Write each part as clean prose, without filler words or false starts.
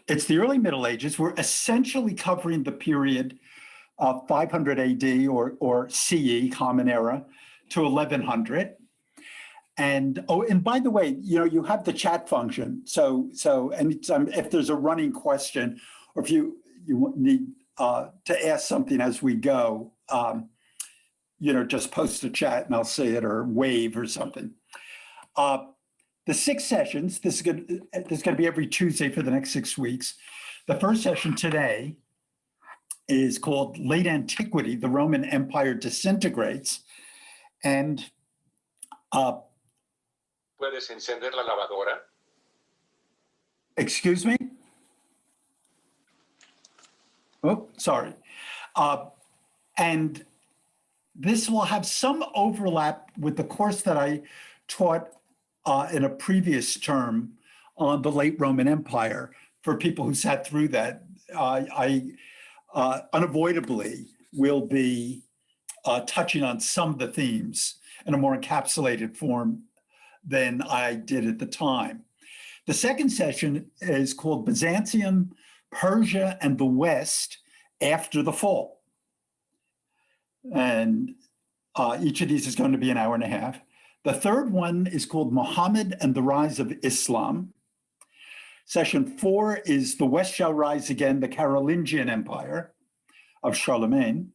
it's the early Middle Ages. We're essentially covering the period of 500 AD or CE, Common Era, to 1100. And by the way, you have the chat function. So anytime if there's a running question, or if you need to ask something as we go, just post a chat and I'll see it, or wave or something. The 6 sessions, this is going to be every Tuesday for the next 6 weeks. The first session today is called Late Antiquity, the Roman Empire Disintegrates. And ¿Puedes encender la lavadora? Excuse me? Oh, sorry. And this will have some overlap with the course that I taught in a previous term on the late Roman Empire. For people who sat through that, I unavoidably will be touching on some of the themes in a more encapsulated form than I did at the time. The second session is called Byzantium, Persia, and the West after the Fall. And each of these is going to be an hour and a half. The third one is called Muhammad and the Rise of Islam. Session 4 is The West Shall Rise Again, the Carolingian Empire of Charlemagne.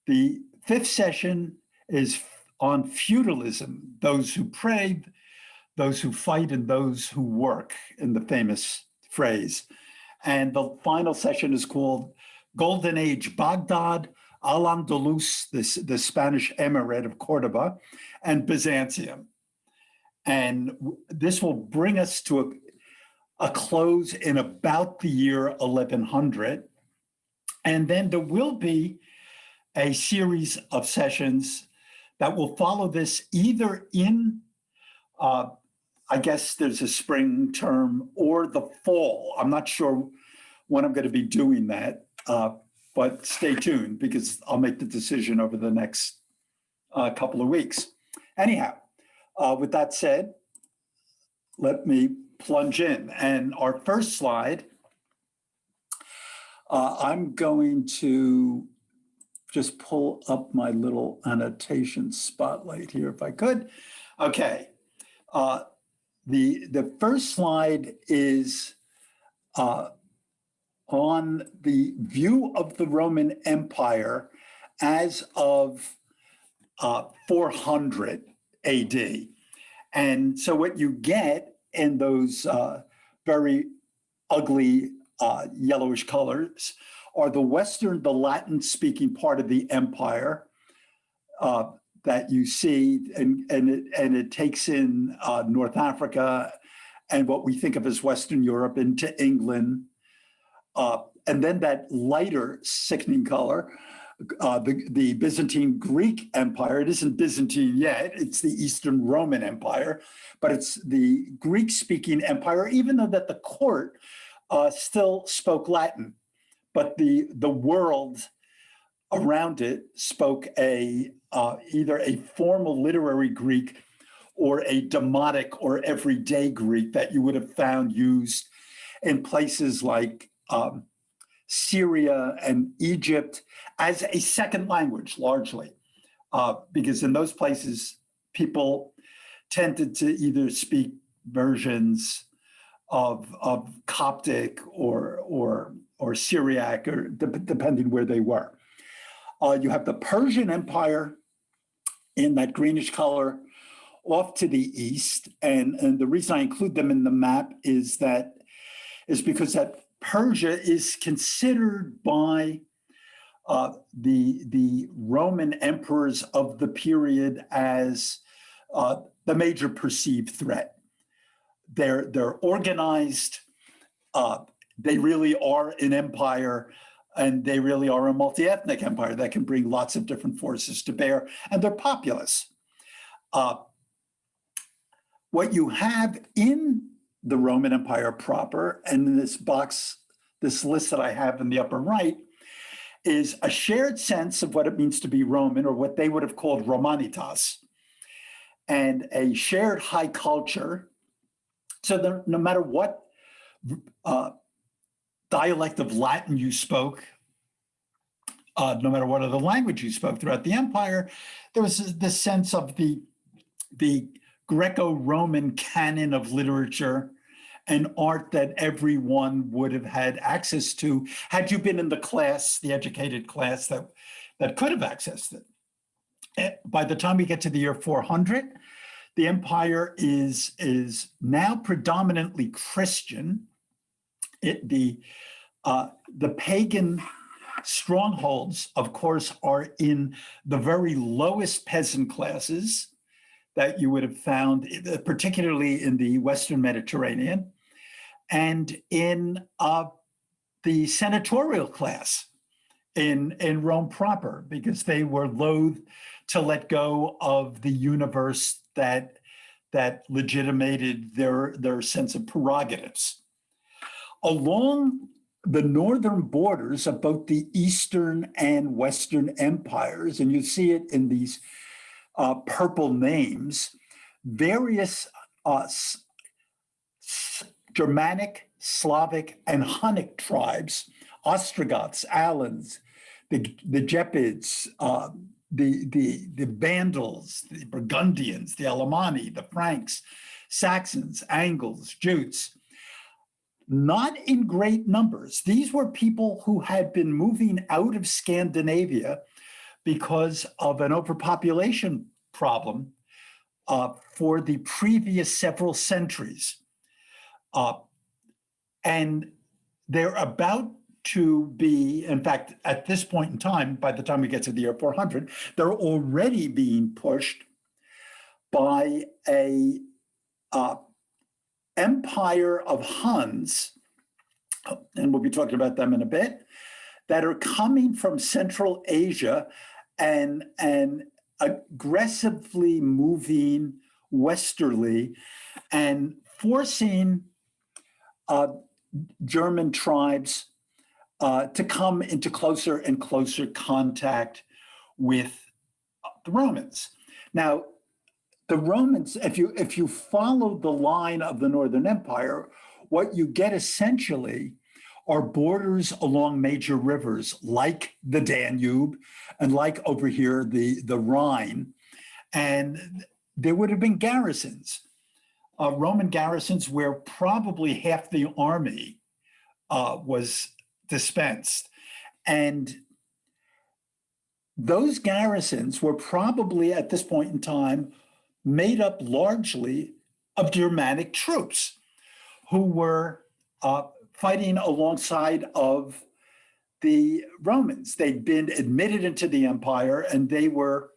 The fifth session is on feudalism, those who pray, those who fight, and those who work, in the famous phrase. And the final session is called Golden Age Baghdad, Al-Andalus, the Spanish Emirate of Cordoba, and Byzantium. And this will bring us to a close in about the year 1100. And then there will be a series of sessions that will follow this either in, I guess there's a spring term, or the fall. I'm not sure when I'm going to be doing that, but stay tuned because I'll make the decision over the next couple of weeks. Anyhow, with that said, let me plunge in. And our first slide, I'm going to just pull up my little annotation spotlight here if I could. Okay. The first slide is on the view of the Roman Empire as of 400 AD. And so what you get in those very ugly yellowish colors are the Latin-speaking part of the empire that you see, and it takes in North Africa and what we think of as Western Europe into England. And then that lighter sickening color, the Byzantine Greek Empire. It isn't Byzantine yet, it's the Eastern Roman Empire, but it's the Greek-speaking empire, even though that the court still spoke Latin, but the world around it spoke either a formal literary Greek or a demotic or everyday Greek that you would have found used in places like Syria and Egypt as a second language, largely, because in those places, people tended to either speak versions of Coptic or Syriac, or depending where they were. You have the Persian Empire in that greenish color off to the east. And the reason I include them in the map is because that Persia is considered by the Roman emperors of the period as the major perceived threat. They're organized. They really are an empire, and they really are a multi-ethnic empire that can bring lots of different forces to bear, and they're populous. What you have in the Roman Empire proper, and in this box, this list that I have in the upper right, is a shared sense of what it means to be Roman, or what they would have called Romanitas, and a shared high culture. So no matter what dialect of Latin you spoke, no matter what other language you spoke throughout the empire, there was this sense of the Greco-Roman canon of literature and art that everyone would have had access to had you been in the class, the educated class that could have accessed it. By the time we get to the year 400, the empire is now predominantly Christian. The pagan strongholds, of course, are in the very lowest peasant classes that you would have found, particularly in the Western Mediterranean, and in the senatorial class in Rome proper, because they were loath to let go of the universe that legitimated their sense of prerogatives. Along the northern borders of both the Eastern and Western empires, and you see it in these purple names, various Germanic, Slavic, and Hunnic tribes, Ostrogoths, Alans, the Gepids, the Vandals, the Burgundians, the Alemanni, the Franks, Saxons, Angles, Jutes, not in great numbers. These were people who had been moving out of Scandinavia because of an overpopulation problem for the previous several centuries. And they're about to be, in fact, at this point in time, by the time we get to the year 400, they're already being pushed by a empire of Huns, and we'll be talking about them in a bit, that are coming from Central Asia and aggressively moving westerly and forcing German tribes to come into closer and closer contact with the Romans. Now, the Romans, if you follow the line of the Northern Empire, what you get essentially are borders along major rivers like the Danube and like over here, the Rhine. And there would have been garrisons, Roman garrisons where probably half the army was dispensed. And those garrisons were probably at this point in time made up largely of Germanic troops who were fighting alongside of the Romans. They'd been admitted into the empire, and they were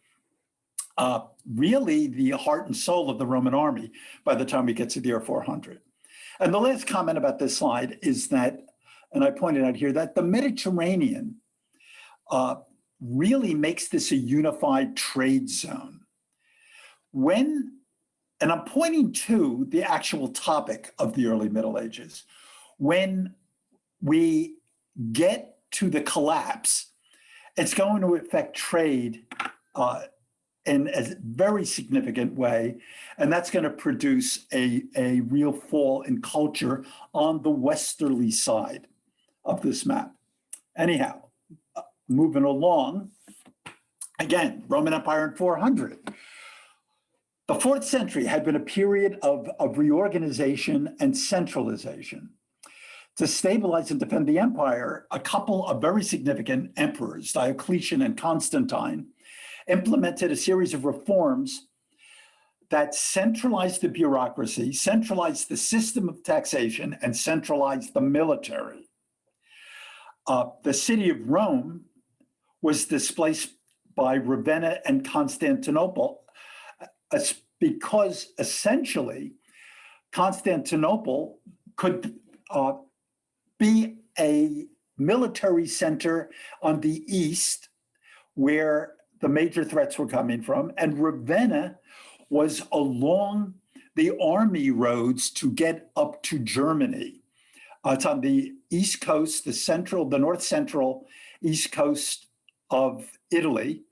really the heart and soul of the Roman army by the time we get to the year 400. And the last comment about this slide is that, and I pointed out here, that the Mediterranean really makes this a unified trade zone. And I'm pointing to the actual topic of the early Middle Ages, when we get to the collapse, it's going to affect trade in a very significant way, and that's going to produce a real fall in culture on the westerly side of this map. Anyhow, moving along, again, Roman Empire in 400. The 4th century had been a period of reorganization and centralization. To stabilize and defend the empire, a couple of very significant emperors, Diocletian and Constantine, implemented a series of reforms that centralized the bureaucracy, centralized the system of taxation, and centralized the military. The city of Rome was displaced by Ravenna and Constantinople, because essentially Constantinople could be a military center on the east where the major threats were coming from, and Ravenna was along the army roads to get up to Germany. It's on the east coast, the north central east coast of Italy,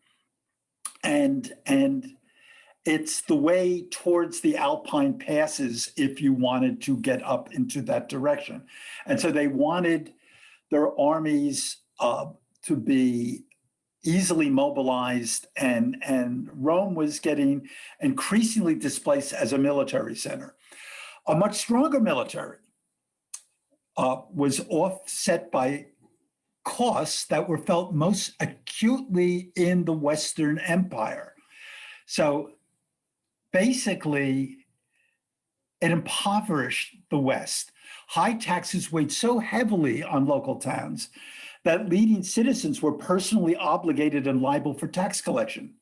and it's the way towards the Alpine passes if you wanted to get up into that direction. And so they wanted their armies to be easily mobilized, and Rome was getting increasingly displaced as a military center. A much stronger military was offset by costs that were felt most acutely in the Western Empire. So basically, it impoverished the West. High taxes weighed so heavily on local towns that leading citizens were personally obligated and liable for tax collection.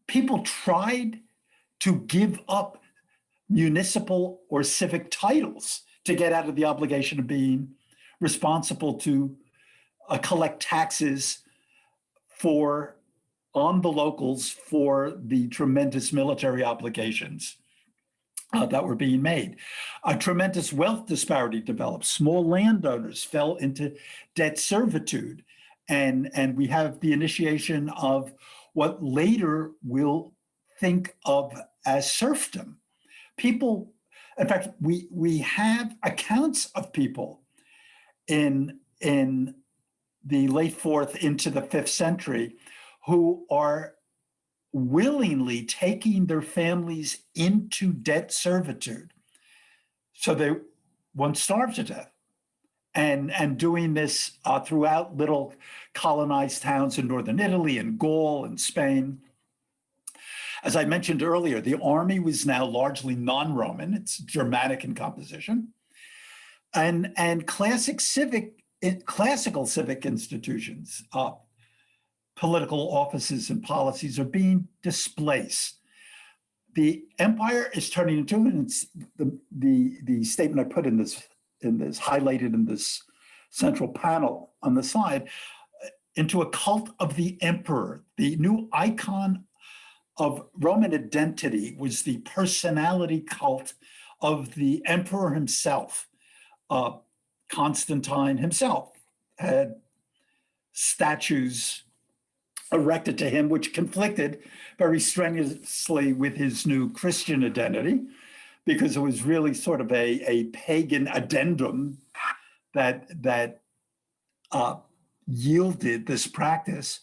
People tried to give up municipal or civic titles to get out of the obligation of being responsible to collect taxes on the locals for the tremendous military obligations that were being made. A tremendous wealth disparity developed. Small landowners fell into debt servitude. And we have the initiation of what later we'll think of as serfdom. People, in fact, we have accounts of people in the late 4th into the 5th century who are willingly taking their families into debt servitude. So they won't starve to death. And doing this throughout little colonized towns in northern Italy and Gaul and Spain. As I mentioned earlier, the army was now largely non-Roman. It's Germanic in composition. And classical civic institutions, political offices and policies are being displaced. The empire is turning into, and it's the statement I put in this highlighted in this central panel on the side, into a cult of the emperor. The new icon of Roman identity was the personality cult of the emperor himself. Constantine himself had statues erected to him, which conflicted very strenuously with his new Christian identity, because it was really sort of a pagan addendum that yielded this practice.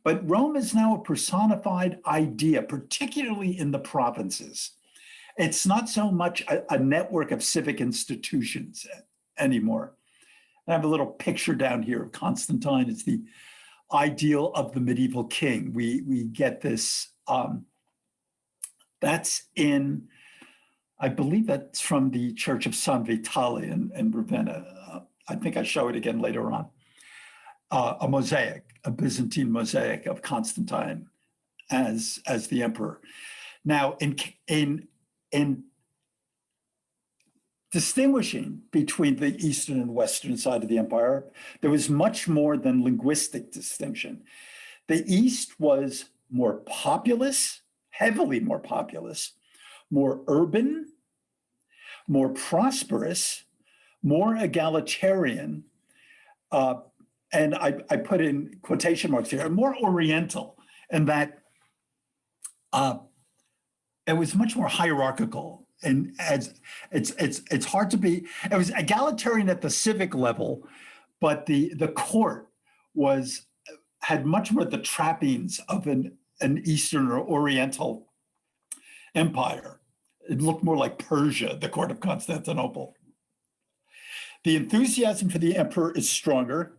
But Rome is now a personified idea, particularly in the provinces. It's not so much a network of civic institutions anymore. I have a little picture down here of Constantine. It's the ideal of the medieval king. We get this, that's in, I believe that's from the Church of San Vitale in Ravenna. I think I show it again later on. A mosaic, a Byzantine mosaic of Constantine as the emperor. Now, in distinguishing between the eastern and western side of the empire, there was much more than linguistic distinction. The East was more populous, heavily more populous, more urban, more prosperous, more egalitarian, and I put in quotation marks here, more oriental, in that it was much more hierarchical. And as it's hard to be, it was egalitarian at the civic level, but the court had much more the trappings of an Eastern or Oriental empire. It looked more like Persia, the court of Constantinople. The enthusiasm for the emperor is stronger,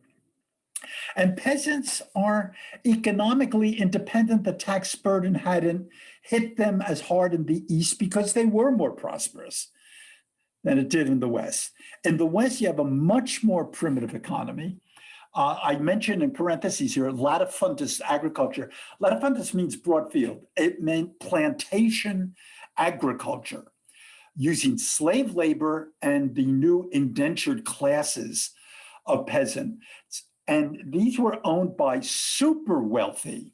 and peasants are economically independent. The tax burden hadn't hit them as hard in the East because they were more prosperous than it did in the West. In the West, you have a much more primitive economy. I mentioned in parentheses here, latifundist agriculture. Latifundist means broad field. It meant plantation agriculture using slave labor and the new indentured classes of peasants. And these were owned by super wealthy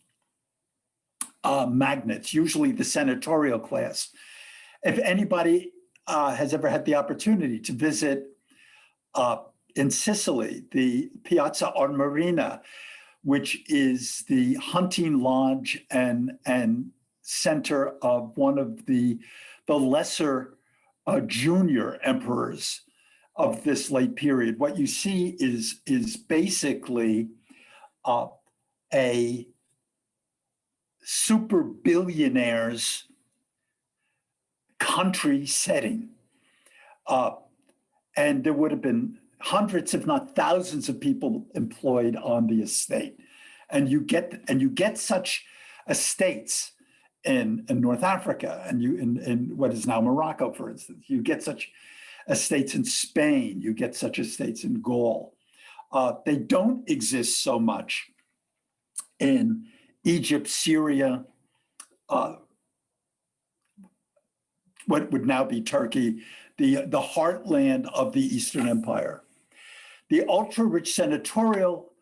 magnates, usually the senatorial class. If anybody has ever had the opportunity to visit in Sicily, the Piazza Armerina, which is the hunting lodge and center of one of the lesser junior emperors of this late period, what you see is basically a super billionaire's country setting. And there would have been hundreds, if not thousands, of people employed on the estate. And you get such estates in North Africa, and in what is now Morocco, for instance. You get such estates in Spain. You get such estates in Gaul. They don't exist so much in Egypt, Syria, what would now be Turkey, the heartland of the Eastern Empire. The ultra-rich senatorial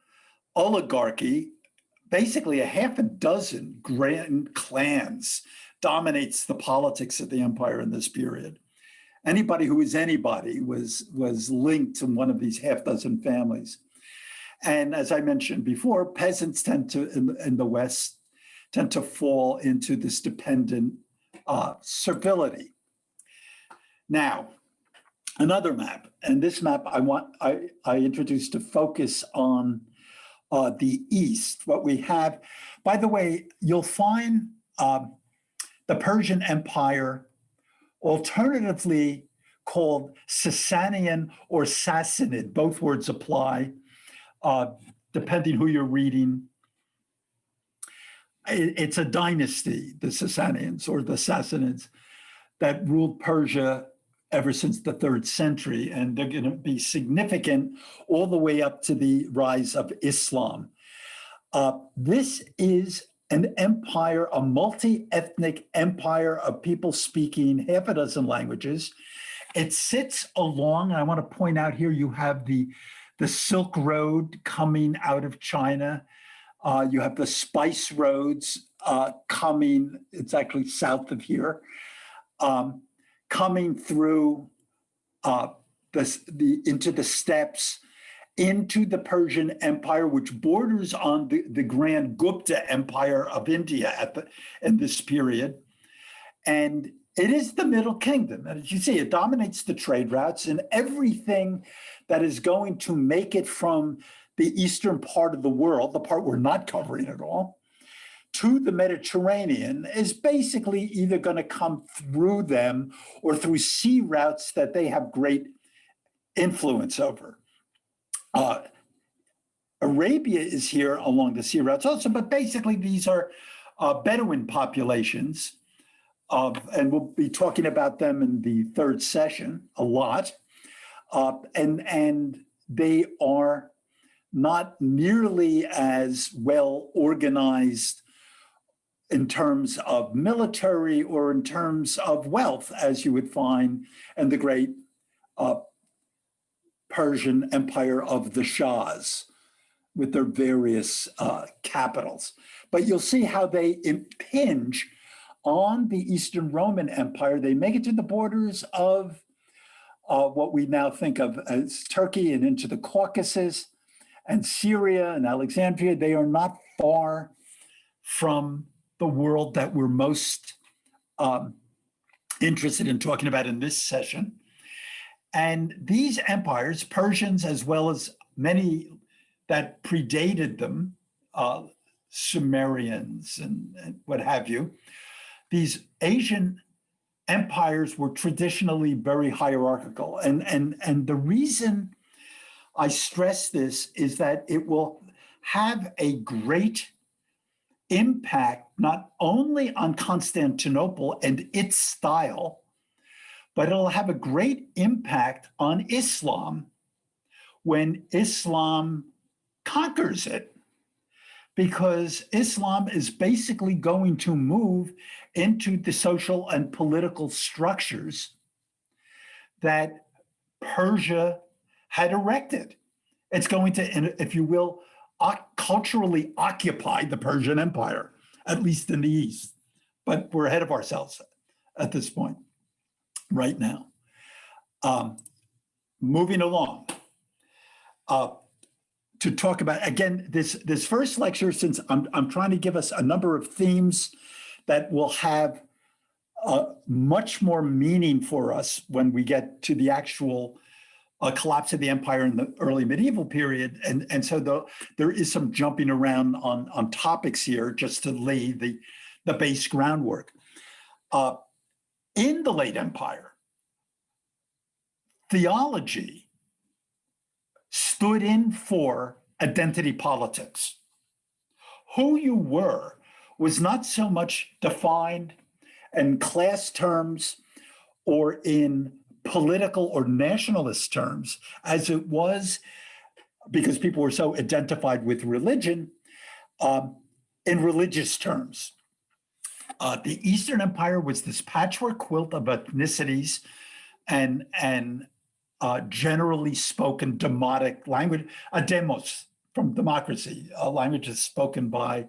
oligarchy, basically a half a dozen grand clans, dominates the politics of the empire in this period. Anybody who was anybody was linked to one of these half dozen families. And as I mentioned before, peasants tend to, in the West, tend to fall into this dependent servility. Now, another map, and this map I introduced to focus on the East. What we have, by the way, you'll find the Persian Empire alternatively called Sasanian or Sassanid. Both words apply, depending who you're reading. It's a dynasty, the Sasanians or the Sassanids, that ruled Persia ever since the 3rd century, and they're going to be significant all the way up to the rise of Islam. This is an empire, a multi-ethnic empire of people speaking half a dozen languages. It sits along, and I want to point out here, you have the Silk Road coming out of China. You have the spice roads coming, it's actually south of here, coming through into the steppes, into the Persian Empire, which borders on the Grand Gupta Empire of India in this period. And it is the Middle Kingdom. And as you see, it dominates the trade routes, and everything that is going to make it from the eastern part of the world, the part we're not covering at all, to the Mediterranean is basically either going to come through them or through sea routes that they have great influence over. Arabia is here along the sea routes also, but basically these are Bedouin populations, and we'll be talking about them in the 3rd session a lot. And they are not nearly as well organized in terms of military or in terms of wealth as you would find in the great Persian Empire of the Shahs with their various capitals. But you'll see how they impinge on the Eastern Roman Empire. They make it to the borders of what we now think of as Turkey and into the Caucasus and Syria and Alexandria. They are not far from the world that we're most interested in talking about in this session. And these empires, Persians as well as many that predated them, Sumerians and what have you, these Asian empires were traditionally very hierarchical. And the reason I stress this is that it will have a great impact not only on Constantinople and its style, but it'll have a great impact on Islam when Islam conquers it, because Islam is basically going to move into the social and political structures that Persia had erected. It's going to, if you will, culturally occupy the Persian Empire, at least in the East. But we're ahead of ourselves at this point right now. Moving along to talk about, again, this first lecture, since I'm trying to give us a number of themes that will have much more meaning for us when we get to the actual collapse of the empire in the early medieval period. And so there is some jumping around on topics here just to lay the base groundwork. In the late empire, theology stood in for identity politics. Who you were was not so much defined in class terms or in political or nationalist terms as it was, because people were so identified with religion, in religious terms. The Eastern Empire was this patchwork quilt of ethnicities and generally spoken demotic language, a demos from democracy, languages spoken by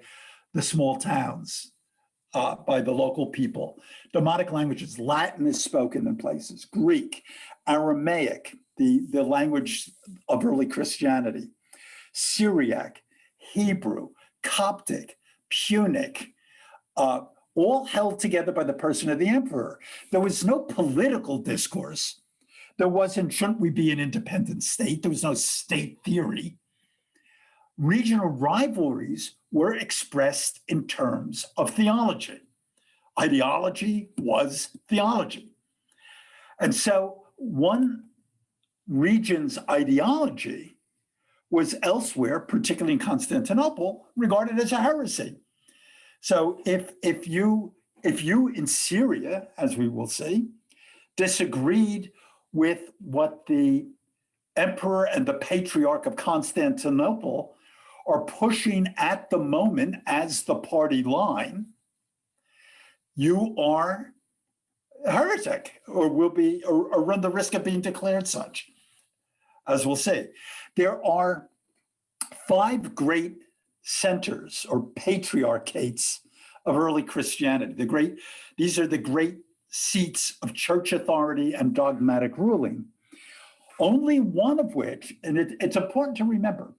the small towns, by the local people. Demotic languages, Latin is spoken in places, Greek, Aramaic, the language of early Christianity, Syriac, Hebrew, Coptic, Punic, all held together by the person of the emperor. There was no political discourse. There wasn't, shouldn't we be an independent state? There was no state theory. Regional rivalries were expressed in terms of theology. Ideology was theology. And so one region's ideology was elsewhere, particularly in Constantinople, regarded as a heresy. So if you in Syria, as we will see, disagreed with what the emperor and the patriarch of Constantinople are pushing at the moment as the party line, you are a heretic or will be or run the risk of being declared such, as we'll see. There are 5 great centers or patriarchates of early Christianity. These are the great seats of church authority and dogmatic ruling. Only one of which, and it's important to remember,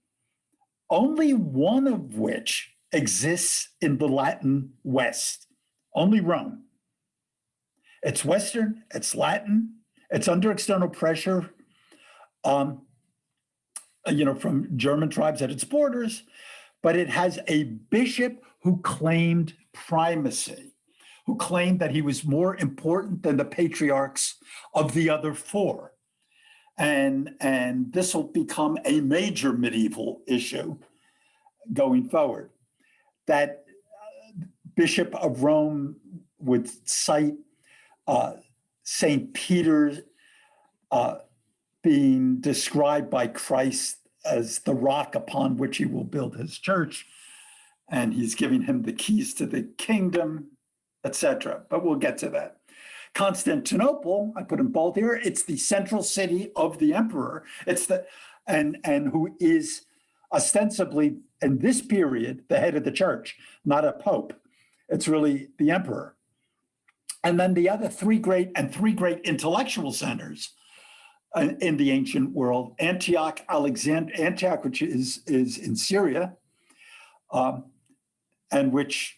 only one of which exists in the Latin West, only Rome. It's Western, it's Latin, it's under external pressure, from German tribes at its borders, but it has a bishop who claimed primacy, who claimed that he was more important than the patriarchs of the other 4. And this will become a major medieval issue going forward. That Bishop of Rome would cite St. Peter being described by Christ as the rock upon which he will build his church, and he's giving him the keys to the kingdom, etc. But we'll get to that. Constantinople, I put in bold here, it's the central city of the emperor. It's and who is ostensibly in this period the head of the church, not a pope. It's really the emperor. And then the other 3 great intellectual centers in the ancient world, Antioch, which is in Syria, and which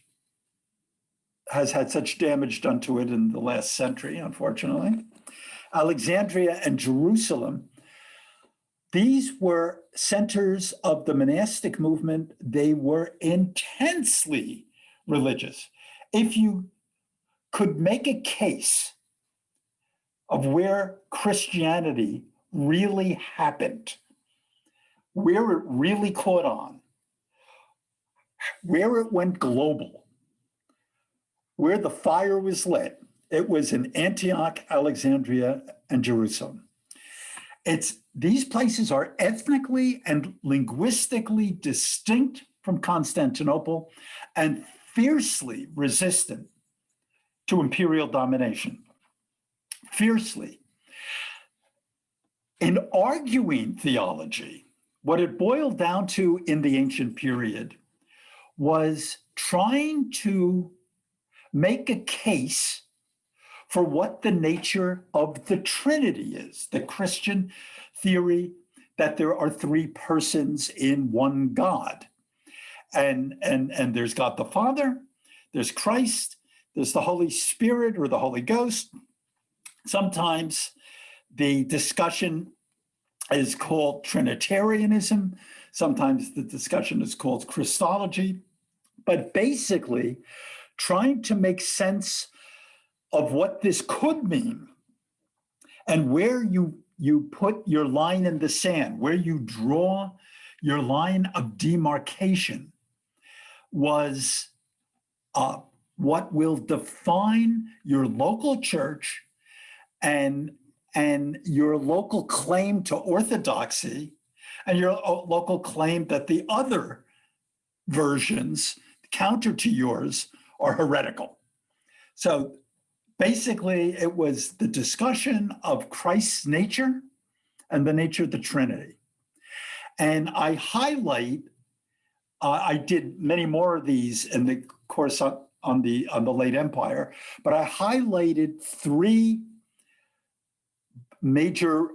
has had such damage done to it in the last century, unfortunately. Alexandria and Jerusalem, these were centers of the monastic movement. They were intensely religious. If you could make a case of where Christianity really happened, where it really caught on, where it went global, where the fire was lit, it was in Antioch, Alexandria, and Jerusalem. These places are ethnically and linguistically distinct from Constantinople and fiercely resistant to imperial domination. Fiercely. In arguing theology, what it boiled down to in the ancient period was trying to make a case for what the nature of the Trinity is, the Christian theory that there are 3 persons in one God. And there's God the Father, there's Christ, there's the Holy Spirit or the Holy Ghost. Sometimes the discussion is called Trinitarianism. Sometimes the discussion is called Christology. But basically, trying to make sense of what this could mean and where you put your line in the sand, where you draw your line of demarcation was what will define your local church and your local claim to orthodoxy and your local claim that the other versions counter to yours are heretical. So basically, it was the discussion of Christ's nature and the nature of the Trinity. And I highlight, I did many more of these in the course on the late Empire, but I highlighted three major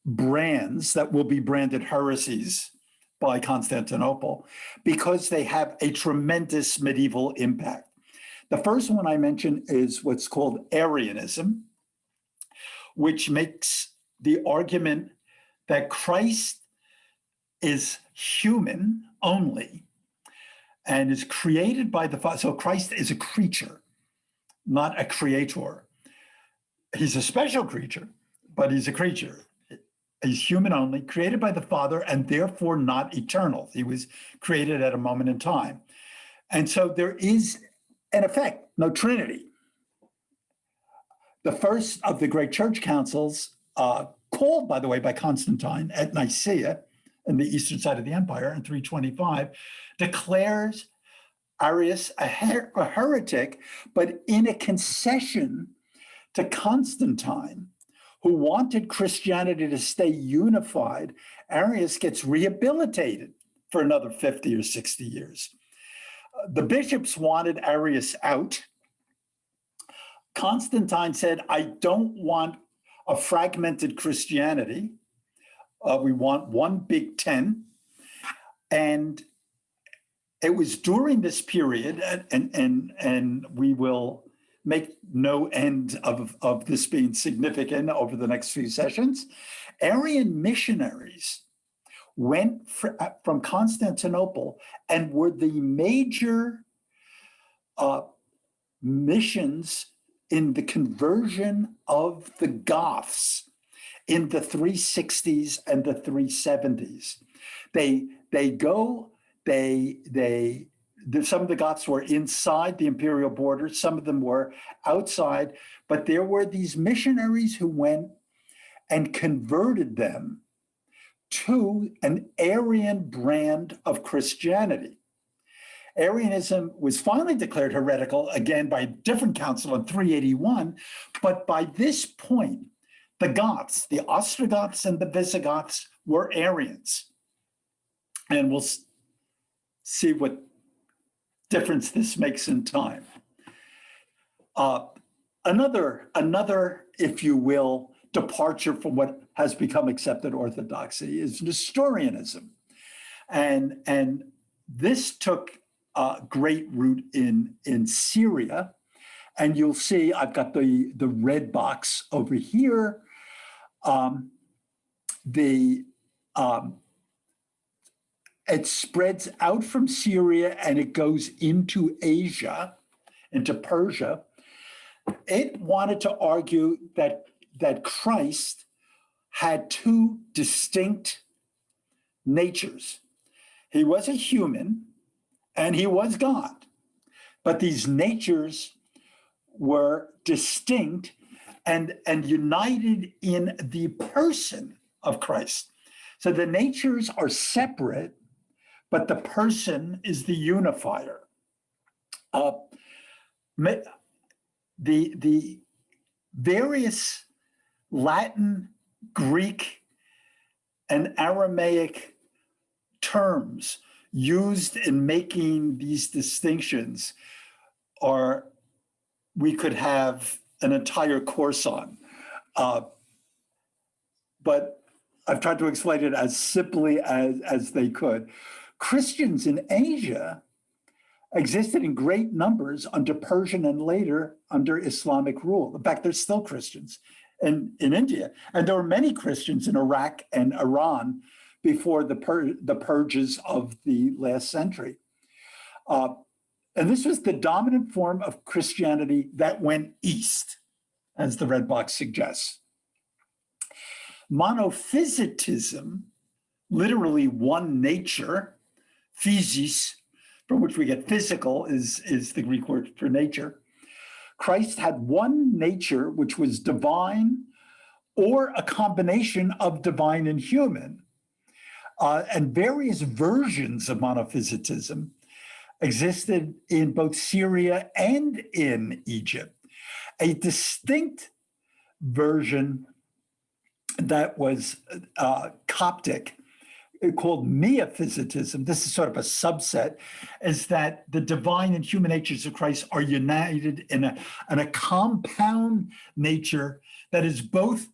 brands that will be branded heresies by Constantinople because they have a tremendous medieval impact. The first one I mentioned is what's called Arianism, which makes the argument that Christ is human only and is created by the Father. So Christ is a creature, not a creator. He's a special creature, but he's a creature. He's human only, created by the Father, and therefore not eternal. He was created at a moment in time. And so there is, in effect, no Trinity. The first of the great church councils, called, by the way, by Constantine at Nicaea in the eastern side of the empire in 325, declares Arius a heretic, but in a concession to Constantine, who wanted Christianity to stay unified. Arius gets rehabilitated for another 50 or 60 years. The bishops wanted Arius out. Constantine said, I don't want a fragmented Christianity. We want one big 10. And it was during this period, and we will make no end of this being significant over the next few sessions. Arian missionaries went from Constantinople and were the major missions in the conversion of the Goths in the 360s and the 370s. Some of the Goths were inside the imperial border, some of them were outside, but there were these missionaries who went and converted them to an Arian brand of Christianity. Arianism was finally declared heretical, again by a different council in 381, but by this point, the Goths, the Ostrogoths and the Visigoths were Arians. And we'll see what difference this makes in time. Another, if you will, departure from what has become accepted orthodoxy is Nestorianism. And this took great root in Syria. And you'll see I've got the red box over here. It spreads out from Syria and it goes into Asia, into Persia. It wanted to argue that Christ had two distinct natures. He was a human and he was God, but these natures were distinct and united in the person of Christ. So the natures are separate, but the person is the unifier. The various Latin, Greek, and Aramaic terms used in making these distinctions we could have an entire course on. But I've tried to explain it as simply as they could. Christians in Asia existed in great numbers under Persian and later under Islamic rule. In fact, there's still Christians in India. And there were many Christians in Iraq and Iran before the purges of the last century. And this was the dominant form of Christianity that went east, as the red box suggests. Monophysitism, literally one nature, physis, from which we get physical, is the Greek word for nature. Christ had one nature, which was divine or a combination of divine and human. And various versions of monophysitism existed in both Syria and in Egypt. A distinct version that was Coptic, called Miaphysitism, this is sort of a subset, is that the divine and human natures of Christ are united in a compound nature that is both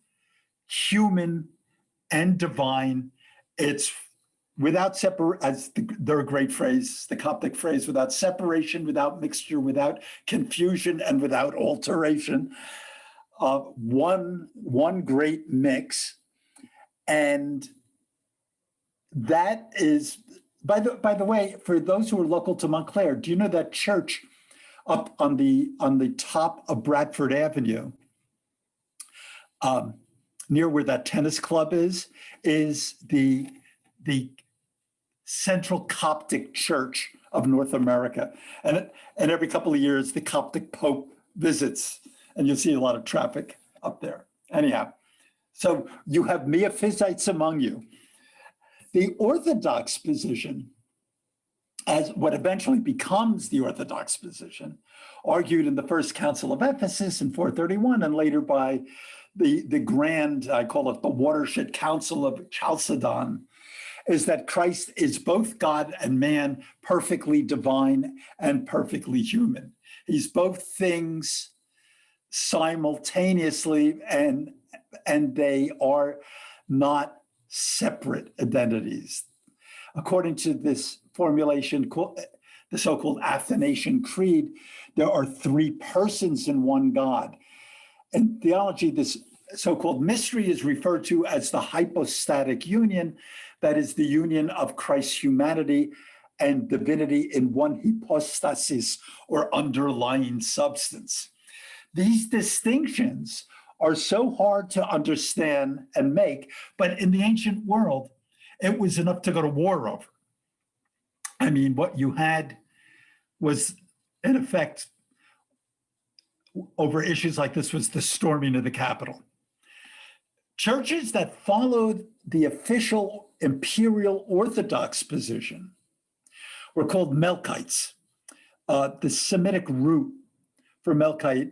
human and divine. It's without as their great phrase, the Coptic phrase, without separation, without mixture, without confusion, and without alteration. One great mix. And that is, by the way, for those who are local to Montclair, do you know that church up on the top of Bradford Avenue, near where that tennis club is the Central Coptic Church of North America. And every couple of years, the Coptic Pope visits, and you'll see a lot of traffic up there. Anyhow, so you have Miaphysites among you. The Orthodox position, as what eventually becomes the Orthodox position, argued in the First Council of Ephesus in 431, and later by the grand, I call it the Watershed Council of Chalcedon, is that Christ is both God and man, perfectly divine and perfectly human. He's both things simultaneously, and they are not separate identities. According to this formulation, the so-called Athanasian Creed, there are three persons in one God. In theology, this so-called mystery is referred to as the Hypostatic Union, that is the union of Christ's humanity and divinity in one hypostasis, or underlying substance. These distinctions are so hard to understand and make, but in the ancient world, it was enough to go to war over. I mean, what you had was, in effect, over issues like this, was the storming of the Capitol. Churches that followed the official Imperial Orthodox position were called Melkites. The Semitic root for Melkite,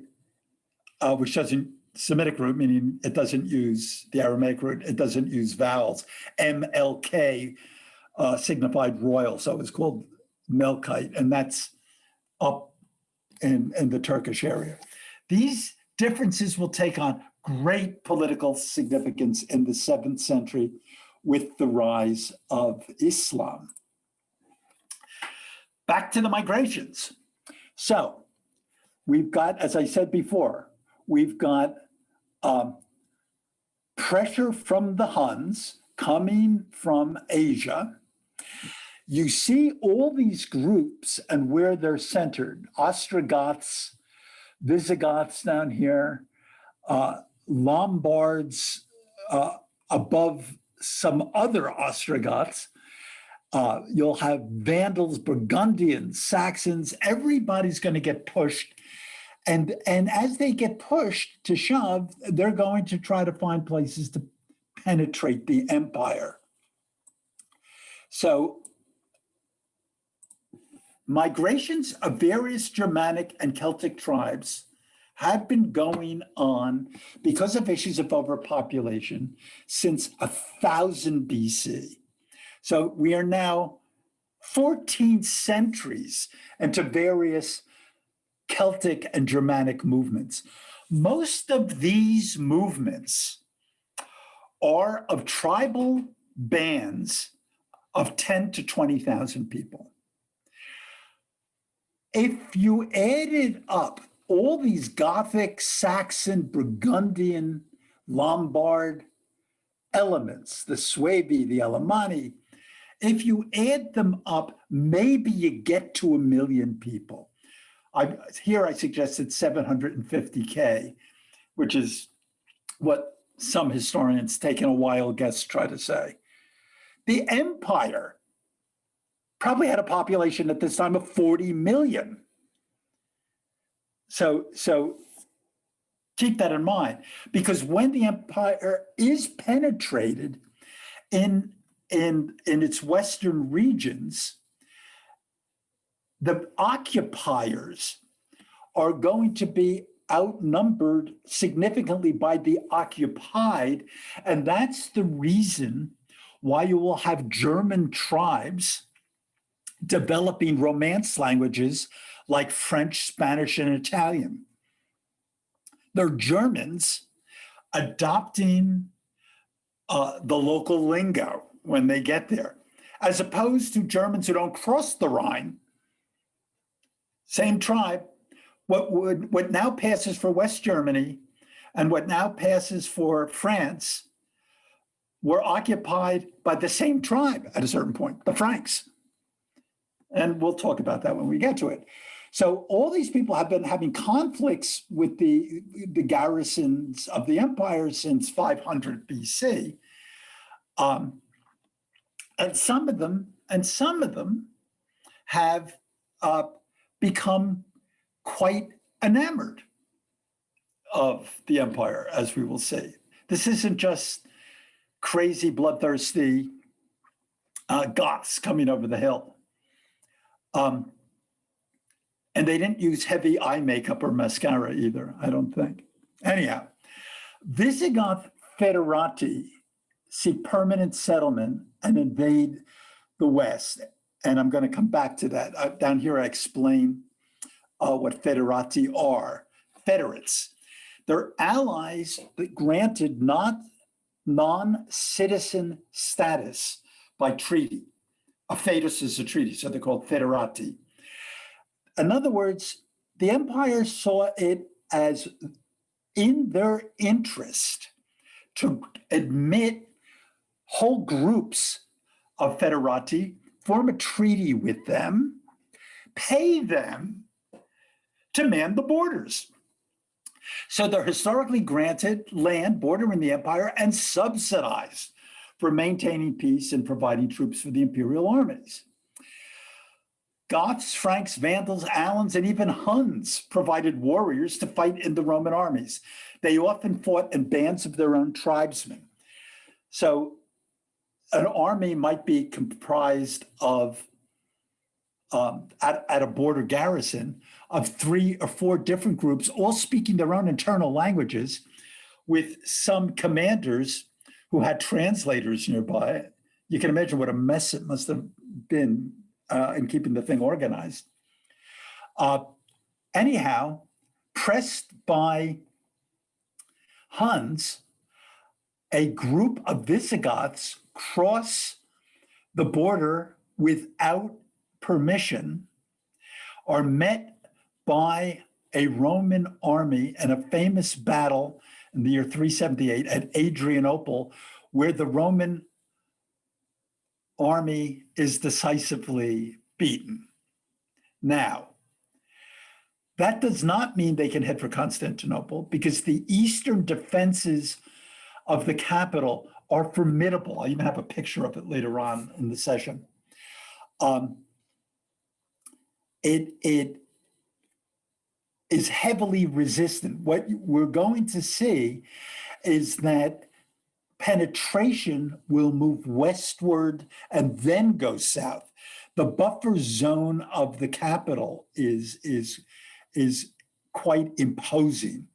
which doesn't, Semitic root, meaning it doesn't use the Aramaic root, it doesn't use vowels. MLK signified royal, so it's called Melkite, and that's up in the Turkish area. These differences will take on great political significance in the 7th century with the rise of Islam. Back to the migrations. So we've got, as I said before, we've got pressure from the Huns coming from Asia. You see all these groups and where they're centered: Ostrogoths, Visigoths down here, Lombards above some other Ostrogoths. You'll have Vandals, Burgundians, Saxons. Everybody's going to get pushed. And as they get pushed to shove, they're going to try to find places to penetrate the empire. So migrations of various Germanic and Celtic tribes have been going on because of issues of overpopulation since 1000 BC. So we are now 14 centuries into various Celtic and Germanic movements. Most of these movements are of tribal bands of 10 to 20,000 people. If you added up all these Gothic, Saxon, Burgundian Lombard elements, the Suevi, the Alemanni. If you add them up, maybe you get to 1 million people. Here I suggested 750K, which is what some historians taking a wild guess try to say. The empire probably had a population at this time of 40 million. So keep that in mind, because when the empire is penetrated in its western regions, the occupiers are going to be outnumbered significantly by the occupied. And that's the reason why you will have German tribes developing Romance languages like French, Spanish, and Italian. They're Germans adopting the local lingo when they get there, as opposed to Germans who don't cross the Rhine. Same tribe. What now passes for West Germany and what now passes for France were occupied by the same tribe at a certain point, the Franks. And we'll talk about that when we get to it. So all these people have been having conflicts with the garrisons of the empire since 500 BC. And some of them have become quite enamored of the empire, as we will see. This isn't just crazy, bloodthirsty Goths coming over the hill. And they didn't use heavy eye makeup or mascara either, I don't think. Anyhow, Visigoth Federati see permanent settlement and invade the West. And I'm going to come back to that. Down here, I explain what Federati are. Federates. They're allies that granted not non-citizen status by treaty. A fetus is a treaty, so they're called Federati. In other words, the empire saw it as in their interest to admit whole groups of Federati, form a treaty with them, pay them to man the borders. So they're historically granted land bordering the empire and subsidized for maintaining peace and providing troops for the imperial armies. Goths, Franks, Vandals, Alans, and even Huns provided warriors to fight in the Roman armies. They often fought in bands of their own tribesmen. So an army might be comprised of, at a border garrison, of 3 or 4 different groups, all speaking their own internal languages, with some commanders who had translators nearby. You can imagine what a mess it must have been in keeping the thing organized. Anyhow, pressed by Huns, a group of Visigoths cross the border without permission, are met by a Roman army in a famous battle in the year 378 at Adrianople, where the Roman army is decisively beaten. Now, that does not mean they can head for Constantinople, because the eastern defenses of the capital are formidable. I even have a picture of it later on in the session. It is heavily resistant. What we're going to see is that penetration will move westward and then go south. The buffer zone of the capital is quite imposing.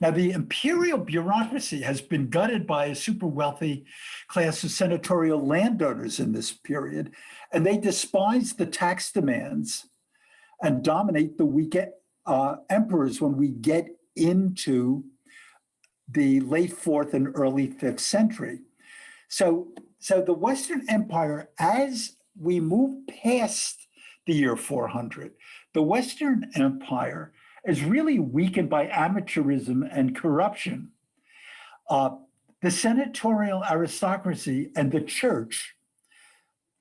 Now, the imperial bureaucracy has been gutted by a super wealthy class of senatorial landowners in this period, and they despise the tax demands and dominate the weak emperors when we get into the late 4th and early 5th century. So the Western Empire, as we move past the year 400, the Western Empire is really weakened by amateurism and corruption. The senatorial aristocracy and the church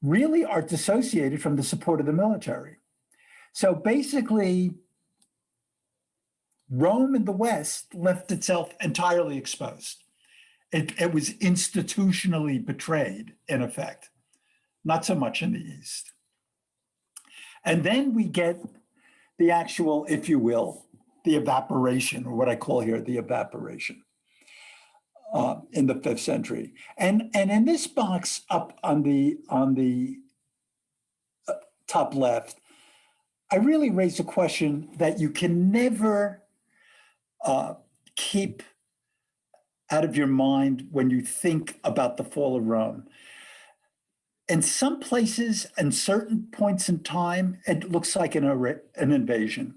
really are dissociated from the support of the military. So basically, Rome in the West left itself entirely exposed. It was institutionally betrayed, in effect, not so much in the East. And then we get the actual, if you will, the evaporation, or what I call here the evaporation, in the 5th century. And in this box up on the top left, I really raised a question that you can never keep out of your mind when you think about the fall of Rome. In some places and certain points in time, it looks like an invasion.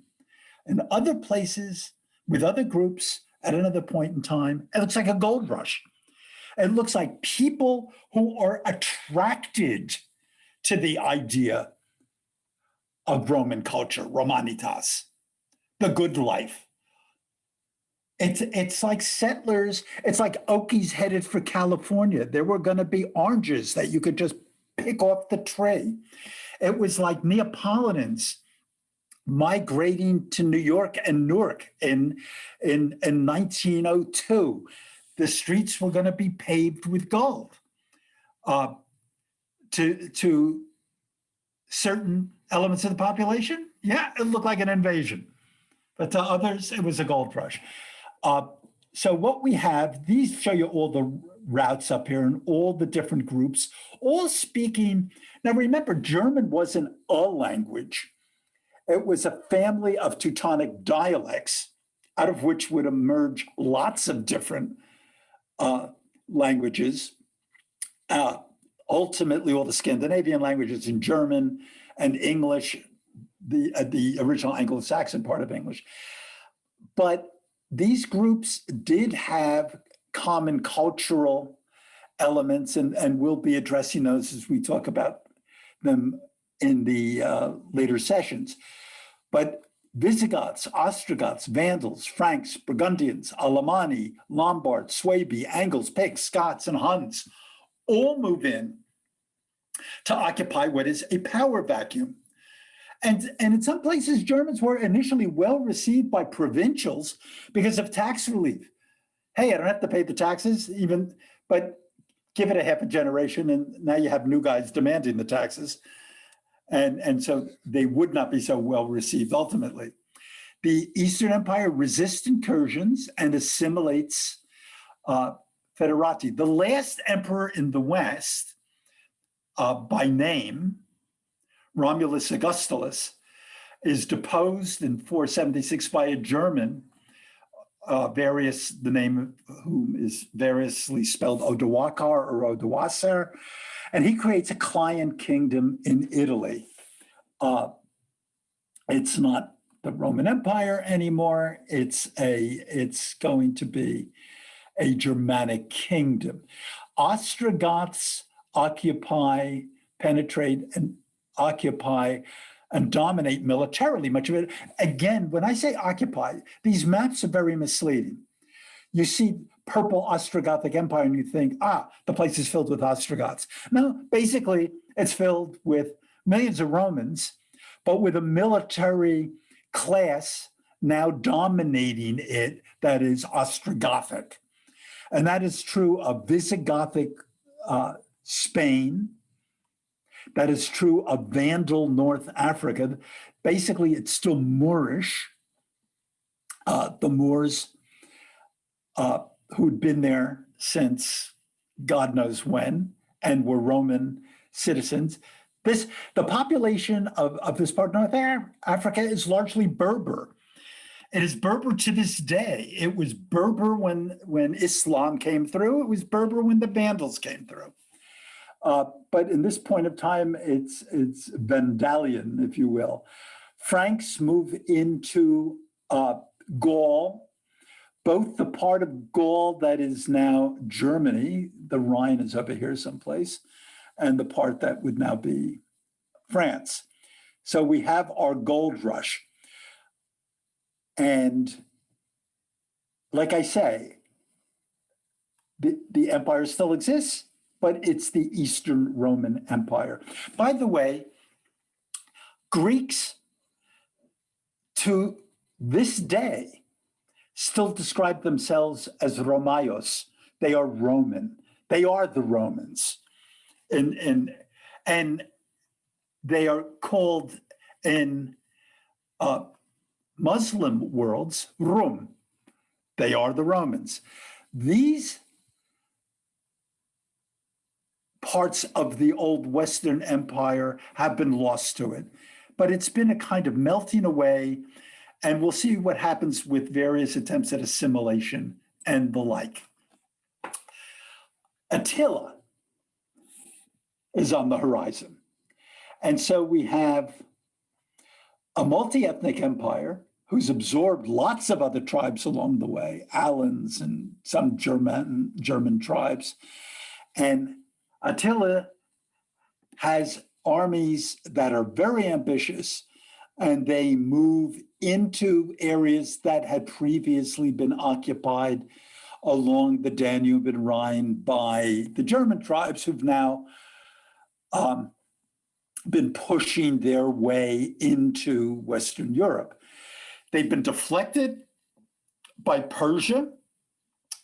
In other places, with other groups, at another point in time, it looks like a gold rush. It looks like people who are attracted to the idea of Roman culture, Romanitas, the good life. It's like settlers, it's like Okies headed for California. There were going to be oranges that you could just pick off the tree. It was like Neapolitans migrating to New York and Newark in 1902. The streets were going to be paved with gold. To certain elements of the population, yeah, it looked like an invasion. But to others, it was a gold rush. So what we have, these show you all the routes up here and all the different groups, all speaking. Now remember, German wasn't a language. It was a family of Teutonic dialects, out of which would emerge lots of different languages. Ultimately, all the Scandinavian languages in German and English, the original Anglo-Saxon part of English. But these groups did have common cultural elements, and we'll be addressing those as we talk about them in the later sessions. But Visigoths, Ostrogoths, Vandals, Franks, Burgundians, Alemanni, Lombards, Suebi, Angles, Picts, Scots, and Huns all move in to occupy what is a power vacuum. And in some places, Germans were initially well received by provincials because of tax relief. Hey, I don't have to pay the taxes, but give it a half a generation, and now you have new guys demanding the taxes. And so they would not be so well received ultimately. The Eastern Empire resists incursions and assimilates federati. The last emperor in the West, by name, Romulus Augustulus, is deposed in 476 by a German, the name of whom is variously spelled Odoacer or Odoacer, and he creates a client kingdom in Italy. It's not the Roman Empire anymore. It's going to be a Germanic kingdom. Ostrogoths occupy, penetrate, and occupy and dominate militarily much of it. Again, when I say occupy, these maps are very misleading. You see purple Ostrogothic Empire and you think, the place is filled with Ostrogoths. No, basically it's filled with millions of Romans, but with a military class now dominating it that is Ostrogothic. And that is true of Visigothic Spain. That is true of Vandal North Africa. Basically, it's still Moorish. The Moors who'd been there since God knows when and were Roman citizens. The population of this part of North Africa is largely Berber. It is Berber to this day. It was Berber when Islam came through. It was Berber when the Vandals came through. But in this point of time, it's Vandalian, if you will. Franks move into Gaul, both the part of Gaul that is now Germany, the Rhine is over here someplace, and the part that would now be France. So we have our gold rush. And like I say, the empire still exists, but it's the Eastern Roman Empire. By the way, Greeks to this day still describe themselves as Romaios. They are Roman. They are the Romans. And they are called in Muslim worlds Rum. They are the Romans. These parts of the old Western Empire have been lost to it, but it's been a kind of melting away, and we'll see what happens with various attempts at assimilation and the like. Attila is on the horizon. And so we have a multi-ethnic empire who's absorbed lots of other tribes along the way, Alans and some German tribes. And Attila has armies that are very ambitious, and they move into areas that had previously been occupied along the Danube and Rhine by the German tribes, who've now been pushing their way into Western Europe. They've been deflected by Persia.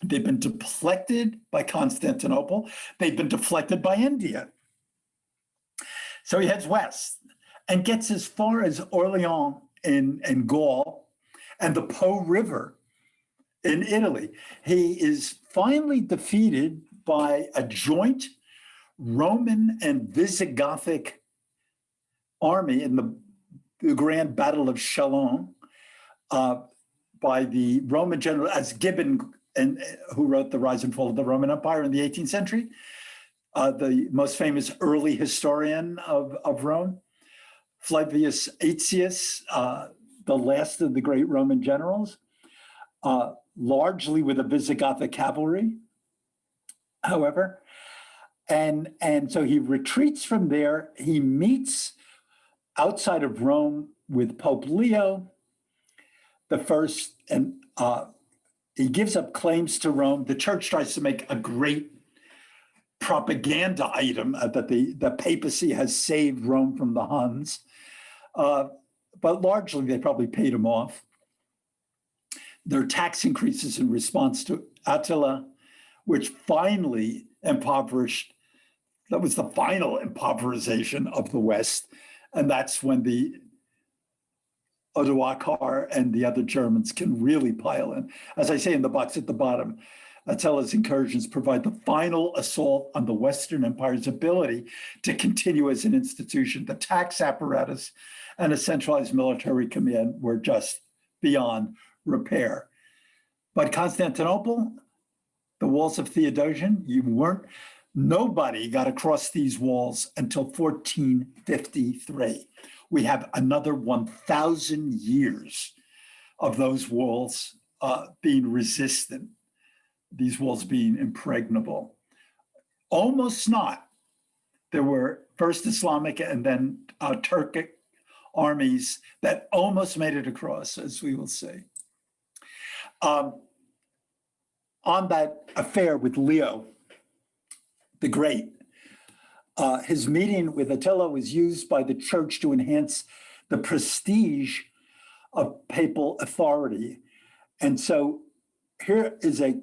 They've been deflected by Constantinople. They've been deflected by India. So he heads west and gets as far as Orleans in Gaul and the Po River in Italy. He is finally defeated by a joint Roman and Visigothic army in the Grand Battle of Chalons by the Roman general, as Gibbon, who wrote The Rise and Fall of the Roman Empire in the 18th century, the most famous early historian of Rome. Flavius Aetius, the last of the great Roman generals, largely with a Visigothic cavalry, however. And so he retreats from there. He meets outside of Rome with Pope Leo the First, and he gives up claims to Rome. The church tries to make a great propaganda item that the papacy has saved Rome from the Huns. But largely, they probably paid him off. There are tax increases in response to Attila, which finally impoverished. That was the final impoverization of the West. And that's when the Odoacer and the other Germans can really pile in. As I say in the box at the bottom, Attila's incursions provide the final assault on the Western Empire's ability to continue as an institution. The tax apparatus and a centralized military command were just beyond repair. But Constantinople, the walls of Theodosian, nobody got across these walls until 1453. We have another 1,000 years of those walls being resistant, these walls being impregnable. Almost not. There were first Islamic and then Turkic armies that almost made it across, as we will see. On that affair with Leo the Great, his meeting with Attila was used by the church to enhance the prestige of papal authority. And so here is a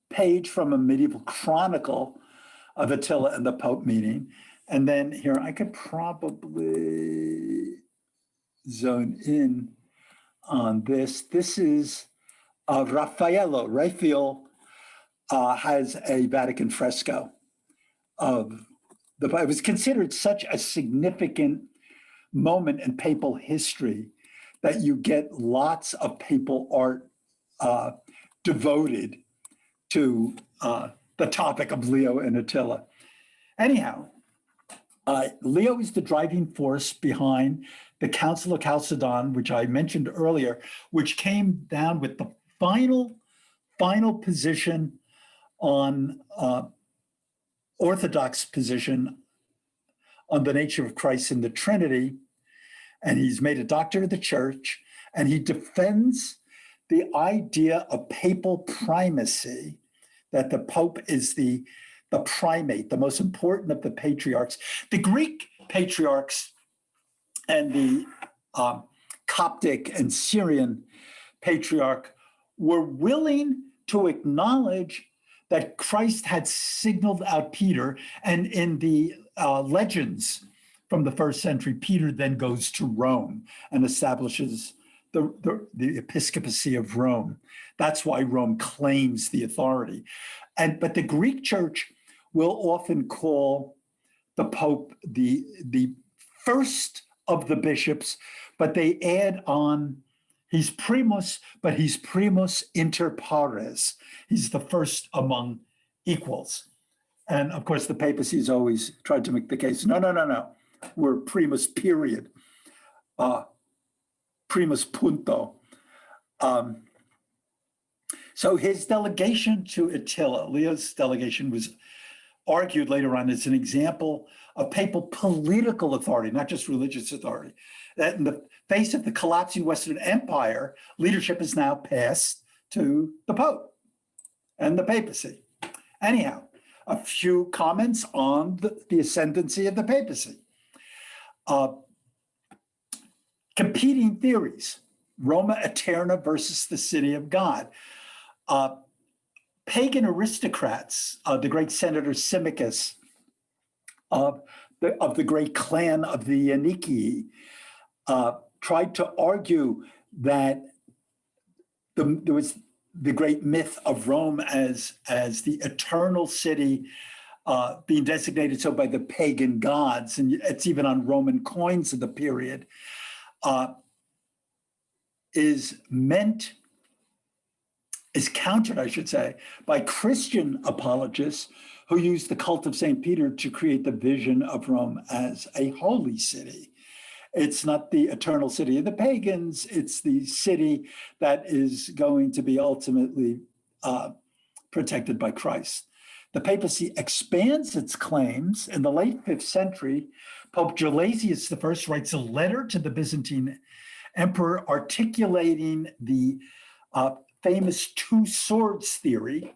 page from a medieval chronicle of Attila and the Pope meeting. And then here, I could probably zone in on this. This is Raphael has a Vatican fresco of it was considered such a significant moment in papal history that you get lots of papal art devoted to the topic of Leo and Attila. Anyhow, Leo is the driving force behind the Council of Chalcedon, which I mentioned earlier, which came down with the final position on Orthodox position on the nature of Christ in the Trinity. And he's made a doctor of the church, and he defends the idea of papal primacy that the Pope is the primate, the most important of the patriarchs. The Greek patriarchs and the Coptic and Syrian patriarch were willing to acknowledge that Christ had signaled out Peter, and in the legends from the first century, Peter then goes to Rome and establishes the episcopacy of Rome. That's why Rome claims the authority. But the Greek church will often call the Pope the first of the bishops, but they add on, he's primus, but he's primus inter pares. He's the first among equals. And of course, the papacy has always tried to make the case, no. We're primus period, primus punto. So his delegation to Attila, Leo's delegation, was argued later on as an example of papal political authority, not just religious authority. That in the face of the collapsing Western Empire, leadership is now passed to the Pope and the papacy. Anyhow, a few comments on the ascendancy of the papacy. Competing theories, Roma Eterna versus the City of God. Pagan aristocrats, the great Senator Symmachus of the great clan of the Antiquity, tried to argue that there was the great myth of Rome as the eternal city, being designated so by the pagan gods, and it's even on Roman coins of the period, is countered, I should say, by Christian apologists who use the cult of St. Peter to create the vision of Rome as a holy city. It's not the eternal city of the pagans, it's the city that is going to be ultimately protected by Christ. The papacy expands its claims. In the late 5th century, Pope Gelasius I writes a letter to the Byzantine emperor articulating the famous two swords theory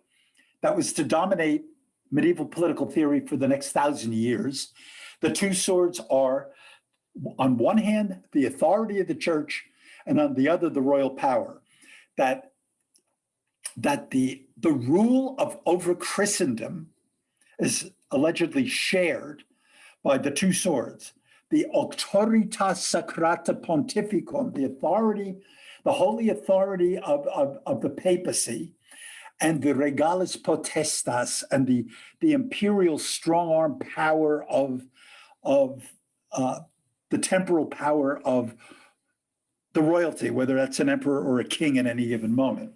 that was to dominate medieval political theory for the next 1,000 years. The two swords are, on one hand, the authority of the church, and on the other, the royal power. That the rule of over Christendom is allegedly shared by the two swords. The auctoritas sacrata pontificum, the authority, the holy authority of the papacy, and the regalis potestas, and the imperial strong-arm power of the temporal power of the royalty, whether that's an emperor or a king at any given moment.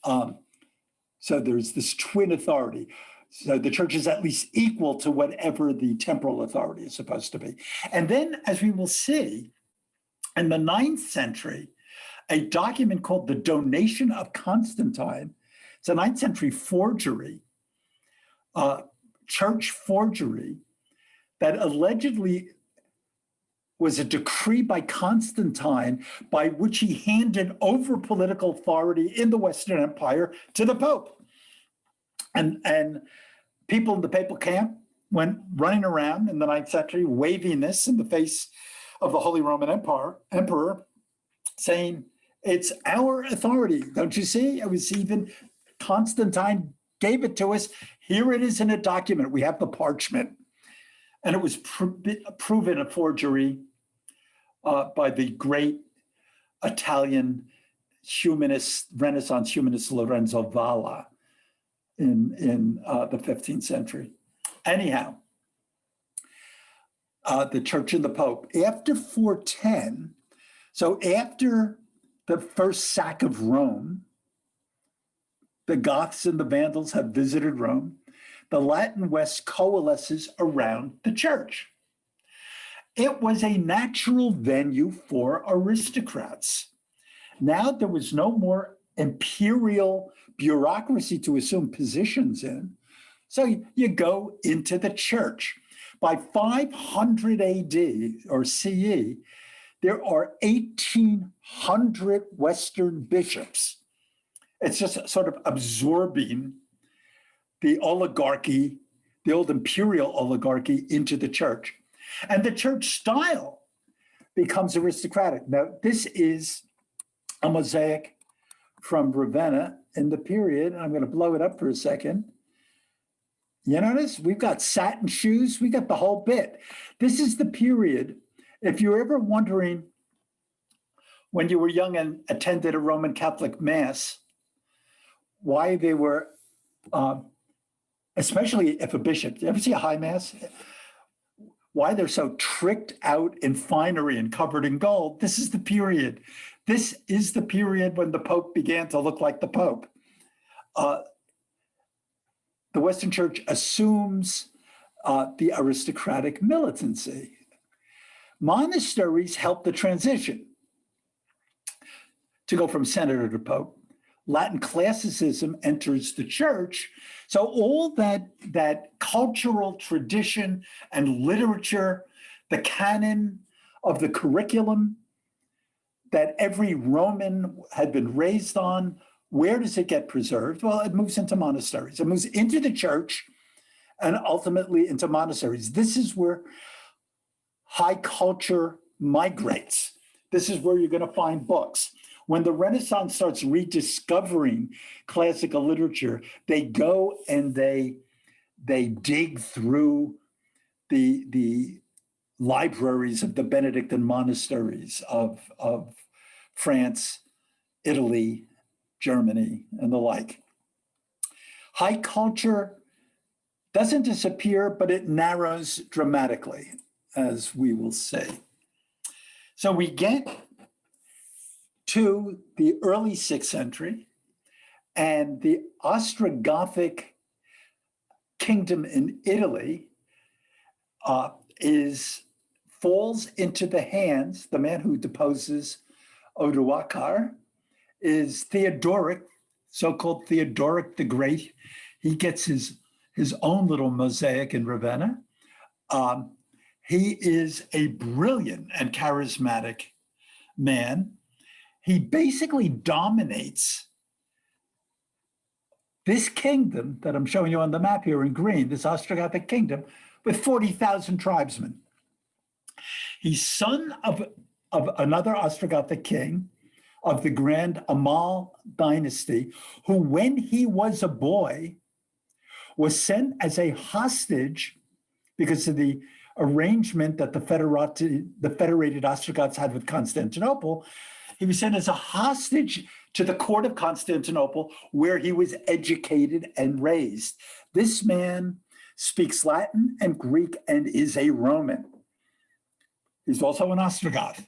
So there's this twin authority. So the church is at least equal to whatever the temporal authority is supposed to be. And then, as we will see, in the 9th century, a document called the Donation of Constantine, it's a 9th century forgery, church forgery, that allegedly was a decree by Constantine by which he handed over political authority in the Western Empire to the Pope. And people in the papal camp went running around in the 9th century waving this in the face of the Holy Roman Emperor, saying, it's our authority. Don't you see? It was even Constantine gave it to us. Here it is in a document. We have the parchment. And it was proven a forgery by the great Italian humanist, Renaissance humanist Lorenzo Valla in the 15th century. Anyhow, the church and the Pope. After 410, so after the first sack of Rome, the Goths and the Vandals have visited Rome. The Latin West coalesces around the church. It was a natural venue for aristocrats. Now there was no more imperial bureaucracy to assume positions in. So you go into the church. By 500 AD or CE, there are 1,800 Western bishops. It's just sort of absorbing the oligarchy, the old imperial oligarchy, into the church. And the church style becomes aristocratic. Now, this is a mosaic from Ravenna in the period. I'm going to blow it up for a second. You notice we've got satin shoes, we got the whole bit. This is the period. If you're ever wondering when you were young and attended a Roman Catholic Mass, why they were, especially if a bishop, you ever see a high Mass? Why they're so tricked out in finery and covered in gold. This is the period. This is the period when the Pope began to look like the Pope. The Western Church assumes the aristocratic militancy. Monasteries help the transition to go from senator to Pope. Latin classicism enters the church. So all that cultural tradition and literature, the canon of the curriculum that every Roman had been raised on, where does it get preserved? Well, it moves into monasteries. It moves into the church and ultimately into monasteries. This is where high culture migrates. This is where you're going to find books. When the Renaissance starts rediscovering classical literature, they go and they dig through the libraries of the Benedictine monasteries of France, Italy, Germany, and the like. High culture doesn't disappear, but it narrows dramatically, as we will see. So we get to the early 6th century, and the Ostrogothic kingdom in Italy falls into the hands, the man who deposes Odoacer is Theodoric, so-called Theodoric the Great. He gets his own little mosaic in Ravenna. He is a brilliant and charismatic man. He basically dominates this kingdom that I'm showing you on the map here in green, this Ostrogothic kingdom, with 40,000 tribesmen. He's son of another Ostrogothic king of the Grand Amal dynasty, who, when he was a boy, was sent as a hostage because of the arrangement that the federated Ostrogoths had with Constantinople. He was sent as a hostage to the court of Constantinople, where he was educated and raised. This man speaks Latin and Greek and is a Roman. He's also an Ostrogoth.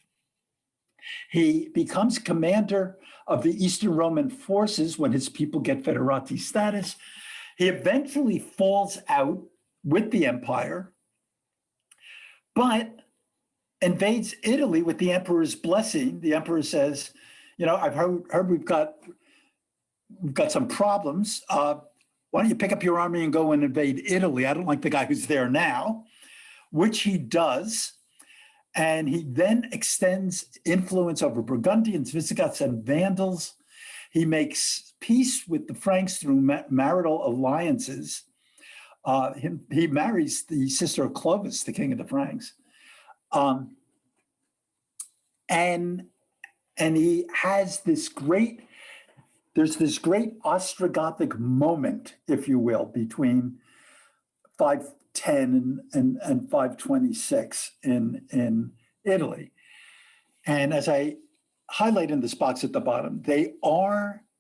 He becomes commander of the Eastern Roman forces when his people get federati status. He eventually falls out with the empire, but invades Italy with the emperor's blessing. The emperor says, I've heard we've got some problems. Why don't you pick up your army and go and invade Italy? I don't like the guy who's there now, which he does. And he then extends influence over Burgundians, Visigoths, and Vandals. He makes peace with the Franks through marital alliances. He marries the sister of Clovis, the king of the Franks. And he has this great Ostrogothic moment, if you will, between 510 and 526 in Italy. And as I highlight in this box at the bottom,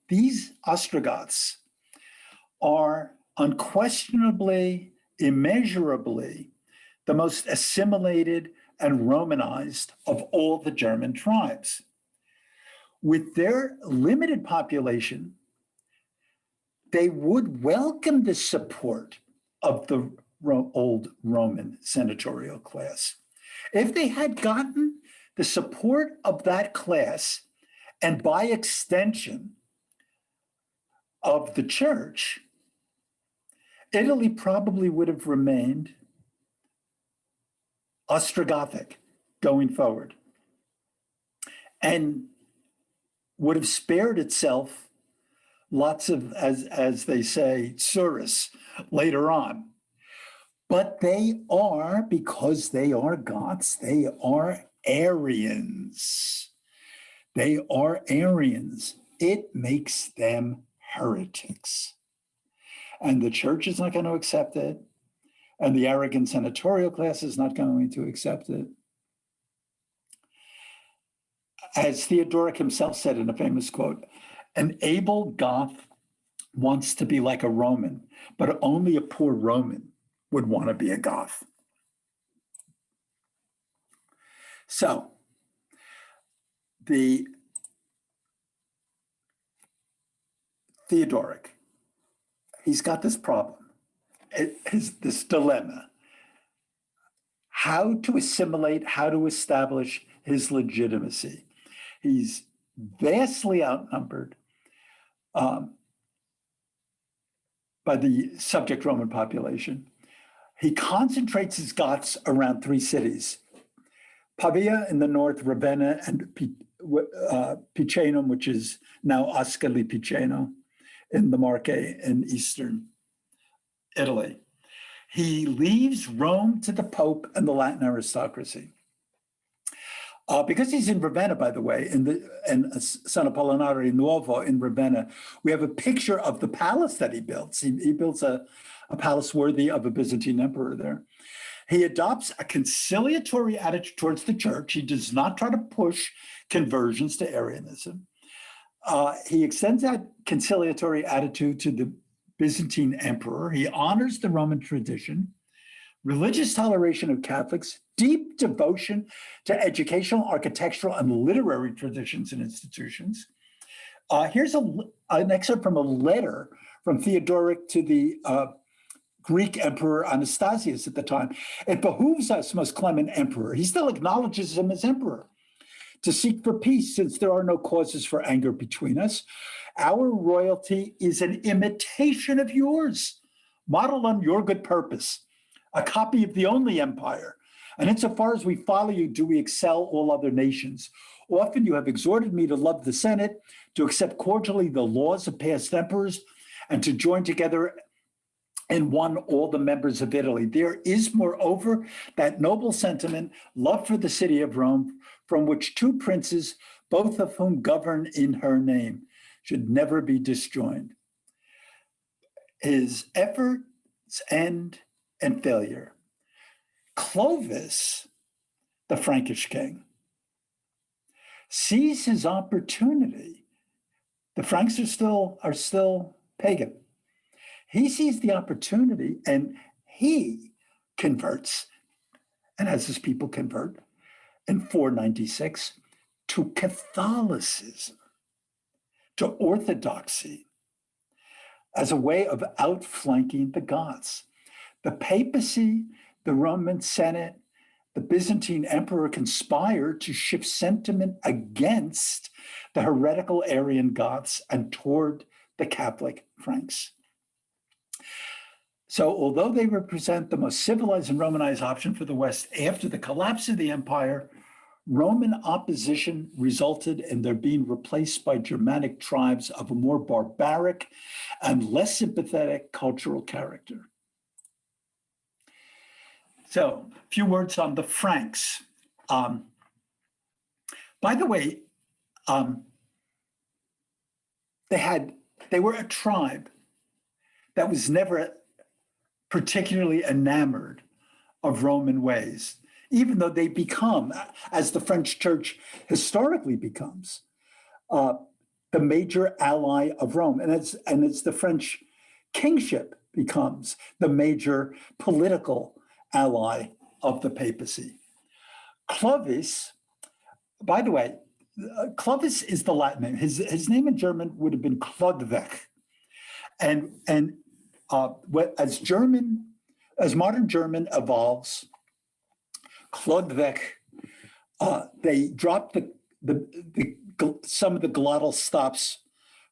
these Ostrogoths are unquestionably, immeasurably the most assimilated and Romanized of all the German tribes. With their limited population, they would welcome the support of the old Roman senatorial class. If they had gotten the support of that class, and by extension of the church, Italy probably would have remained Ostrogothic going forward, and would have spared itself lots of, as they say, tsuris later on. But they are, because they are Goths, they are Arians. They are Arians. It makes them heretics. And the church is not going to accept it. And the arrogant senatorial class is not going to accept it. As Theodoric himself said in a famous quote, an able Goth wants to be like a Roman, but only a poor Roman would want to be a Goth. So the Theodoric, he's got this problem, this dilemma, how to assimilate, how to establish his legitimacy. He's vastly outnumbered by the subject Roman population. He concentrates his Goths around three cities: Pavia in the north, Ravenna, and Picenum, which is now Ascoli Piceno, in the Marche in eastern Italy. He leaves Rome to the Pope and the Latin aristocracy. Because he's in Ravenna, by the way, in San Apollinare Nuovo in Ravenna, we have a picture of the palace that he builds. He builds a palace worthy of a Byzantine emperor there. He adopts a conciliatory attitude towards the church. He does not try to push conversions to Arianism. He extends that conciliatory attitude to the Byzantine emperor. He honors the Roman tradition, religious toleration of Catholics, deep devotion to educational, architectural, and literary traditions and institutions. Here's an excerpt from a letter from Theodoric to the Greek Emperor Anastasius at the time. It behooves us, most clement emperor, he still acknowledges him as emperor, to seek for peace, since there are no causes for anger between us. Our royalty is an imitation of yours, modeled on your good purpose, a copy of the only empire. And insofar as we follow you, do we excel all other nations. Often you have exhorted me to love the Senate, to accept cordially the laws of past emperors, and to join together in one all the members of Italy. There is, moreover, that noble sentiment, love for the city of Rome, from which two princes, both of whom govern in her name, should never be disjoined. His efforts end in failure. Clovis, the Frankish king, sees his opportunity. The Franks are still pagan. He sees the opportunity and he converts, and has his people convert in 496 to Catholicism, to orthodoxy, as a way of outflanking the Goths. The papacy, the Roman Senate, the Byzantine emperor conspired to shift sentiment against the heretical Arian Goths and toward the Catholic Franks. So although they represent the most civilized and Romanized option for the West after the collapse of the empire, Roman opposition resulted in their being replaced by Germanic tribes of a more barbaric and less sympathetic cultural character. So, a few words on the Franks. By the way, they were a tribe that was never particularly enamored of Roman ways, even though they become, as the French church historically becomes, the major ally of Rome. And it's the French kingship becomes the major political ally of the papacy. Clovis, by the way, Clovis is the Latin name. His name in German would have been Chlodwig. And as modern German evolves, Chlodwig, they drop some of the glottal stops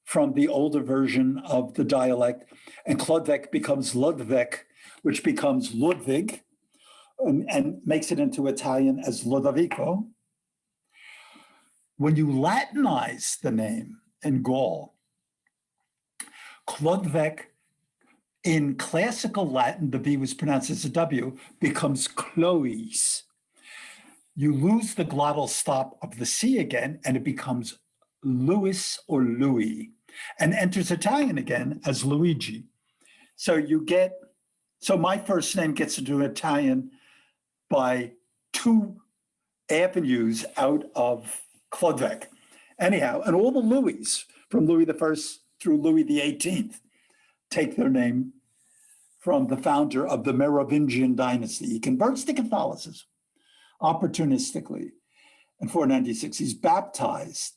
from the older version of the dialect, and Chlodwig becomes Ludwig, which becomes Ludwig, and makes it into Italian as Lodovico. When you Latinize the name in Gaul, Klodvek, in classical Latin, the V was pronounced as a W, becomes Chloes. You lose the glottal stop of the C again, and it becomes Louis or Louis, and enters Italian again as Luigi. So my first name gets into Italian by 2 avenues out of Klodvek. Anyhow, and all the Louis, from Louis I through Louis XVIII, take their name from the founder of the Merovingian dynasty. He converts to Catholicism opportunistically in 496. He's baptized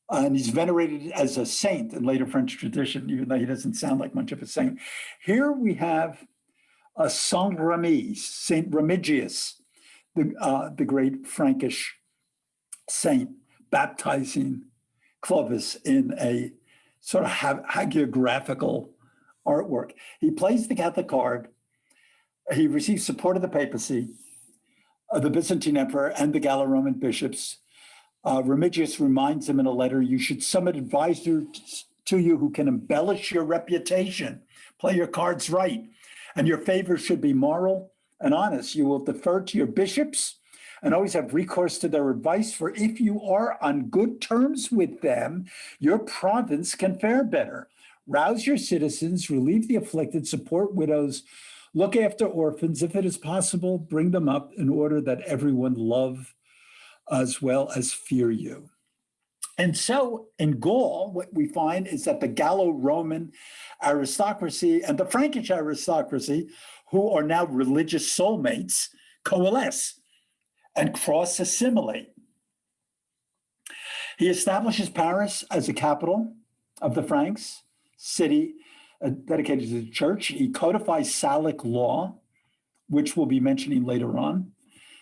and he's venerated as a saint in later French tradition, even though he doesn't sound like much of a saint. Here we have a Saint Remy, Saint Remigius, the great Frankish saint, baptizing Clovis in a sort of hagiographical artwork. He plays the Catholic card. He receives support of the papacy, the Byzantine emperor, and the Gallo-Roman bishops. Remigius reminds him in a letter, you should summon advisors to you who can embellish your reputation, play your cards right, and your favors should be moral and honest. You will defer to your bishops and always have recourse to their advice, for if you are on good terms with them, your province can fare better. Rouse your citizens, relieve the afflicted, support widows, look after orphans. If it is possible, bring them up in order that everyone love as well as fear you. And so in Gaul, what we find is that the Gallo-Roman aristocracy and the Frankish aristocracy, who are now religious soulmates, coalesce and cross-assimilate. He establishes Paris as a capital of the Franks, city dedicated to the church. He codifies Salic law, which we'll be mentioning later on.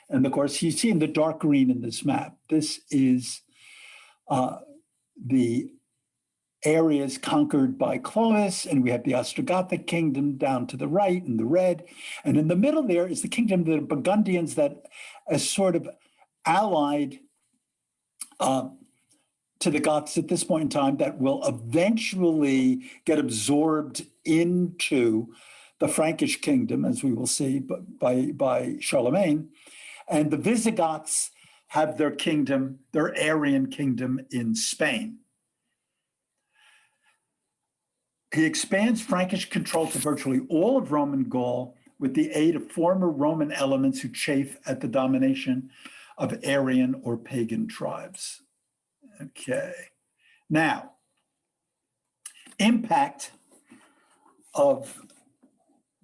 And of course, you see in the dark green in this map, this is the areas conquered by Clovis, and we have the Ostrogothic kingdom down to the right in the red. And in the middle there is the kingdom of the Burgundians that is sort of allied to the Goths at this point in time, that will eventually get absorbed into the Frankish kingdom, as we will see, by Charlemagne. And the Visigoths have their kingdom, their Arian kingdom in Spain. He expands Frankish control to virtually all of Roman Gaul with the aid of former Roman elements who chafe at the domination of Arian or pagan tribes. Okay. Now, impact of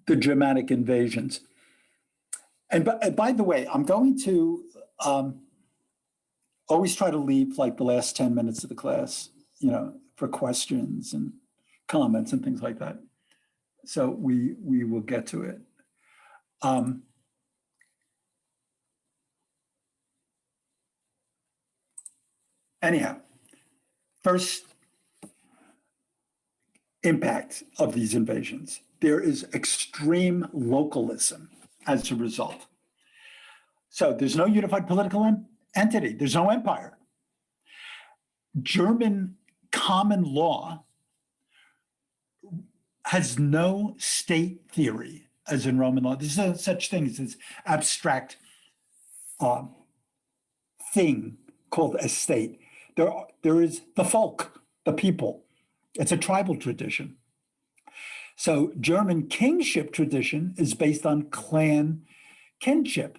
the Germanic invasions. And by the way, I'm going to always try to leave like the last 10 minutes of the class, for questions and comments and things like that. So we will get to it. Anyhow, first impact of these invasions. There is extreme localism as a result. So there's no unified political entity. There's no empire. German common law has no state theory as in Roman law. There's no such thing as this abstract thing called a state. There is the folk, the people. It's a tribal tradition. So German kingship tradition is based on clan kinship.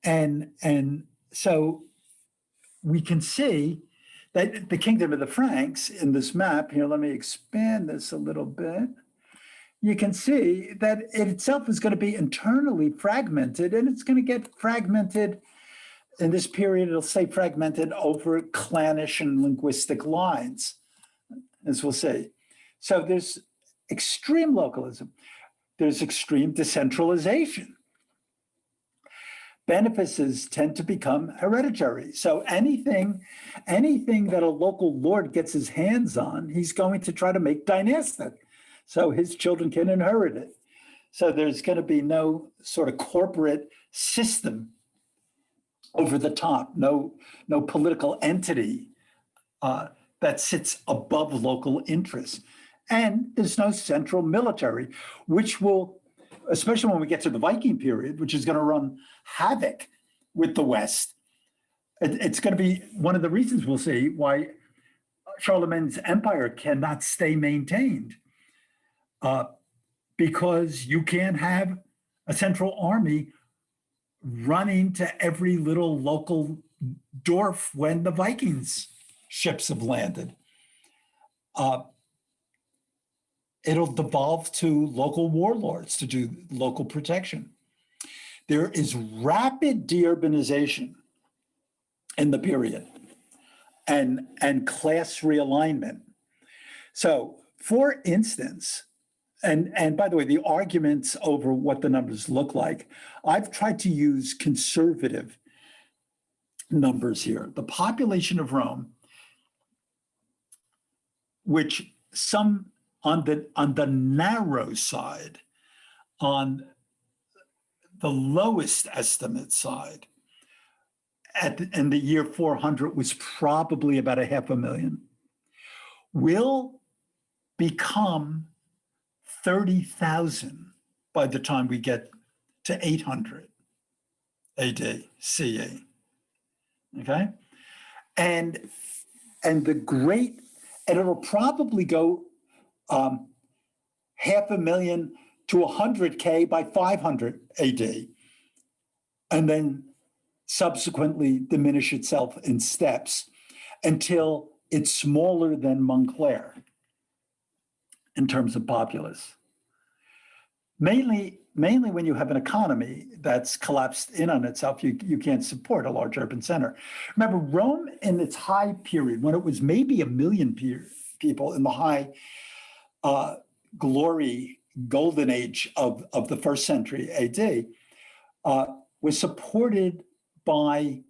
And so we can see that the kingdom of the Franks in this map here, let me expand this a little bit. You can see that it itself is going to be internally fragmented, and it's going to get fragmented in this period. It'll stay fragmented over clannish and linguistic lines, as we'll see. So there's extreme localism. There's extreme decentralization. Benefices tend to become hereditary. So anything that a local lord gets his hands on, he's going to try to make dynastic, so his children can inherit it. So there's going to be no sort of corporate system over the top, no political entity that sits above local interests. And there's no central military, which will, especially when we get to the Viking period, which is going to run havoc with the West. It's going to be one of the reasons we'll see why Charlemagne's empire cannot stay maintained, because you can't have a central army running to every little local dorf when the Vikings ships have landed. It'll devolve to local warlords to do local protection. There is rapid deurbanization in the period and class realignment. So, for instance, and by the way, the arguments over what the numbers look like, I've tried to use conservative numbers here. The population of Rome, which some on the narrow side, on the lowest estimate side, in the year 400 was probably about 500,000, will become 30,000 by the time we get to 800 AD, CE. Okay? And it'll probably go 500,000 to 100K by 500 AD, and then subsequently diminish itself in steps until it's smaller than Montclair in terms of populace. Mainly when you have an economy that's collapsed in on itself, you can't support a large urban center. Remember, Rome in its high period, when it was maybe 1 million people in the high glory, golden age of the first century AD, was supported by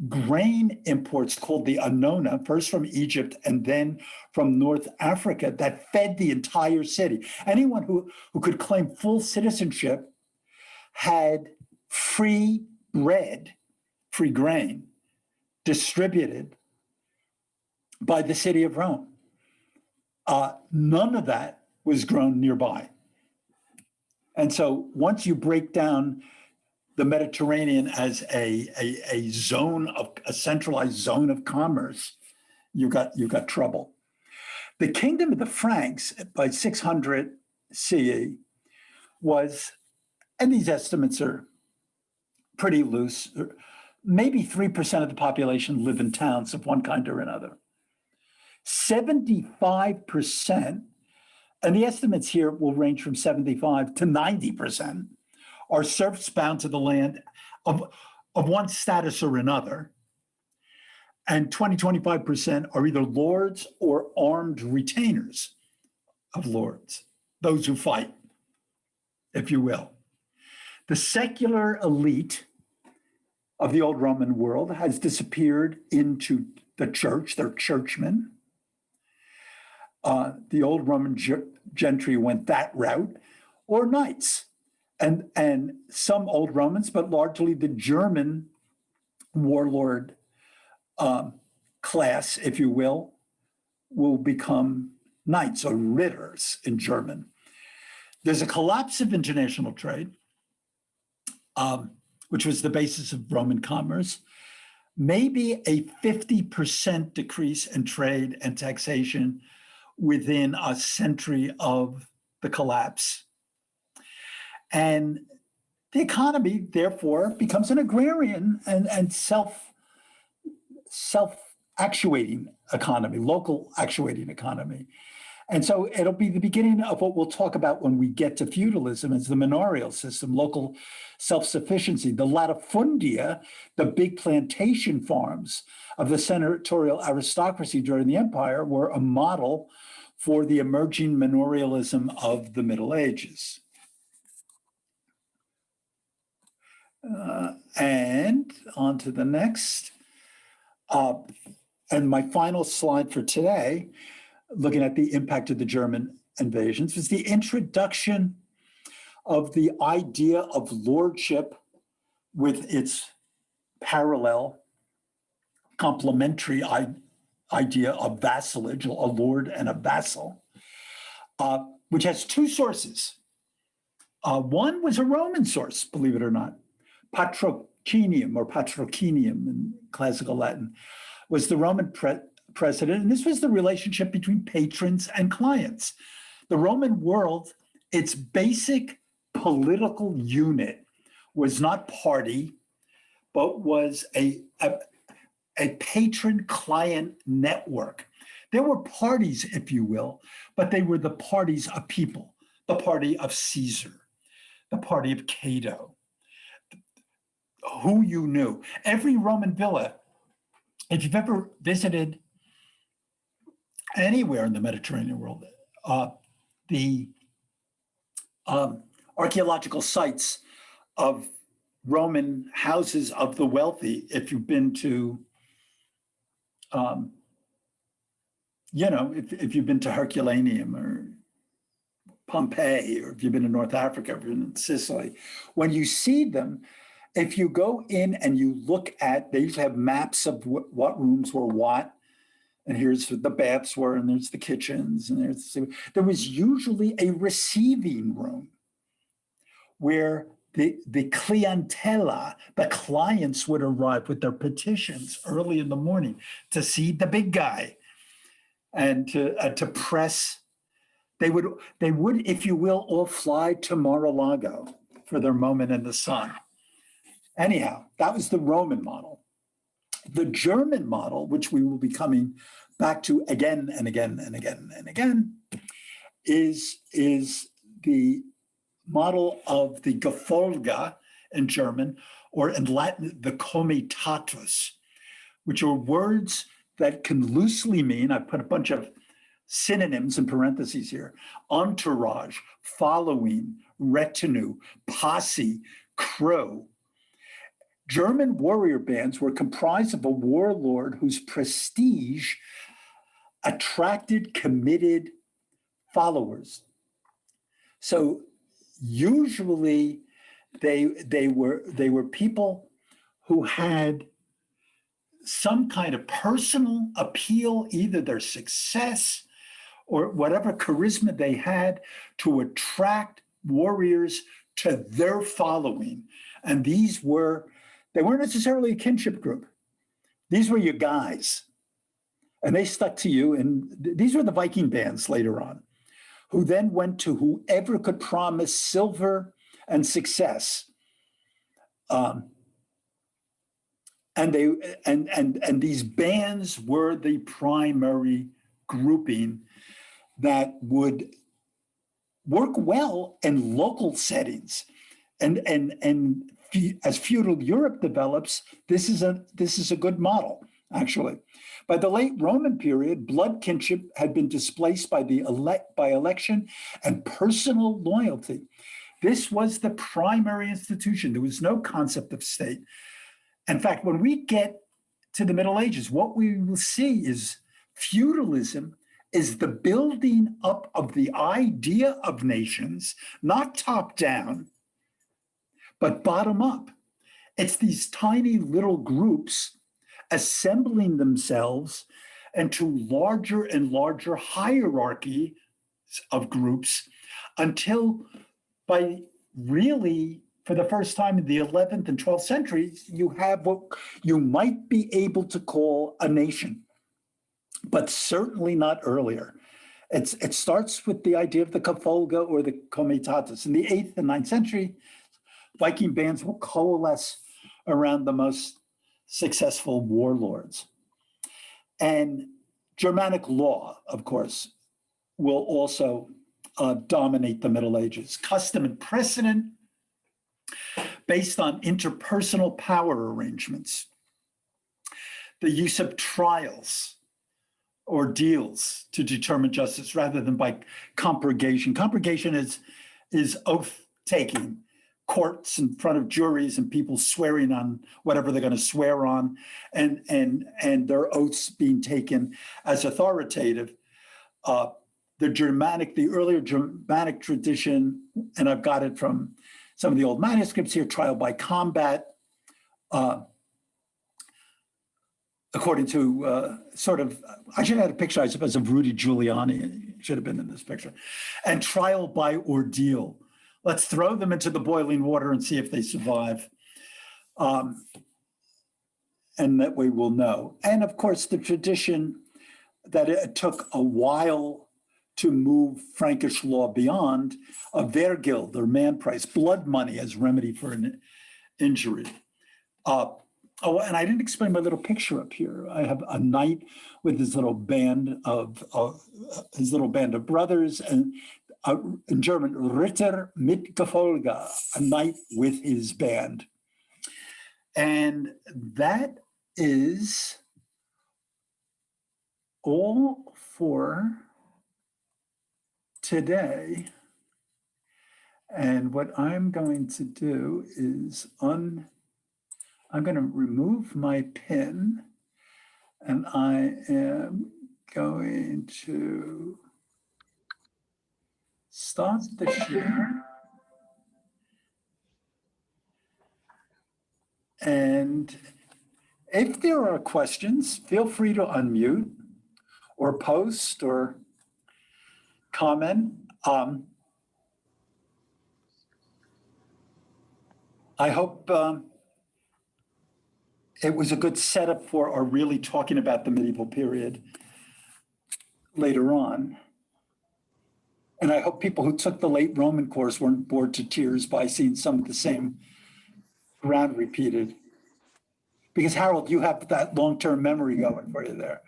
grain imports called the annona, first from Egypt and then from North Africa, that fed the entire city. Anyone who could claim full citizenship had free bread, free grain, distributed by the city of Rome. None of that was grown nearby. And so once you break down the Mediterranean as a centralized zone of commerce, you got trouble. The kingdom of the Franks by 600 CE was, and these estimates are pretty loose, maybe 3% of the population live in towns of one kind or another. 75%, and the estimates here will range from 75 to 90%, are serfs bound to the land of one status or another. And 25% are either lords or armed retainers of lords, those who fight, if you will. The secular elite of the old Roman world has disappeared into the church. They're churchmen. The old Roman gentry went that route, or knights. And some old Romans, but largely the German warlord class, if you will become knights or ritters in German. There's a collapse of international trade, which was the basis of Roman commerce. Maybe a 50% decrease in trade and taxation within a century of the collapse. And the economy, therefore, becomes an agrarian and self-actuating economy, local actuating economy. And so it'll be the beginning of what we'll talk about when we get to feudalism as the manorial system, local self-sufficiency. The latifundia, the big plantation farms of the senatorial aristocracy during the empire, were a model for the emerging manorialism of the Middle Ages. And on to the next. And my final slide for today, looking at the impact of the German invasions, was the introduction of the idea of lordship with its parallel complementary idea of vassalage, a lord and a vassal. which has two sources. One was a Roman source, believe it or not. Patrocinium in classical Latin was the Roman precedent. And this was the relationship between patrons and clients. The Roman world, its basic political unit was not party, but was a patron-client network. There were parties, if you will, but they were the parties of people, the party of Caesar, the party of Cato, who you knew. Every Roman villa, if you've ever visited anywhere in the Mediterranean world, the archaeological sites of Roman houses of the wealthy, if you've been to, if you've been to Herculaneum or Pompeii, or if you've been to North Africa, if you're in Sicily, when you see them, if you go in and you look at, they usually have maps of what rooms were what, and here's the baths were, and there's the kitchens, and there was usually a receiving room where the clientela, the clients would arrive with their petitions early in the morning to see the big guy and to press. They would, if you will, all fly to Mar-a-Lago for their moment in the sun. Anyhow, that was the Roman model. The German model, which we will be coming back to again and again and again and again, is the model of the Gefolge in German, or in Latin, the Comitatus, which are words that can loosely mean, I put a bunch of synonyms in parentheses here: entourage, following, retinue, posse, crew. German warrior bands were comprised of a warlord whose prestige attracted committed followers. So usually they were people who had some kind of personal appeal, either their success or whatever charisma they had, to attract warriors to their following. And they weren't necessarily a kinship group. These were your guys, and they stuck to you. And these were the Viking bands later on, who then went to whoever could promise silver and success. And these bands were the primary grouping that would work well in local settings. And as feudal Europe develops, this is a good model, actually. By the late Roman period, blood kinship had been displaced by election and personal loyalty. This was the primary institution. There was no concept of state. In fact, when we get to the Middle Ages, what we will see is feudalism is the building up of the idea of nations, not top down, but bottom up. It's these tiny little groups assembling themselves into larger and larger hierarchy of groups, until for the first time in the 11th and 12th centuries, you have what you might be able to call a nation, but certainly not earlier. It starts with the idea of the Gefolge or the Comitatus. In the 8th and 9th century, Viking bands will coalesce around the most successful warlords. And Germanic law, of course, will also dominate the Middle Ages. Custom and precedent based on interpersonal power arrangements. The use of trials or deals to determine justice rather than by compurgation. Compurgation is oath-taking, courts in front of juries and people swearing on whatever they're going to swear on, and their oaths being taken as authoritative. The earlier Germanic tradition, and I've got it from some of the old manuscripts here, trial by combat, according to I should have had a picture, I suppose, of Rudy Giuliani. It should have been in this picture. And trial by ordeal. Let's throw them into the boiling water and see if they survive. And that way we'll know. And of course, the tradition that it took a while to move Frankish law beyond a wehrgild or man price, blood money as remedy for an injury. And I didn't explain my little picture up here. I have a knight with his little band of brothers, and in German, Ritter mit Gefolge, a knight with his band. And that is all for today. And what I'm going to do is I'm going to remove my pen, and I am going to stop the share. And if there are questions, feel free to unmute or post or comment. I hope it was a good setup for our really talking about the medieval period later on. And I hope people who took the late Roman course weren't bored to tears by seeing some of the same ground repeated. Because Harold, you have that long-term memory going for you there.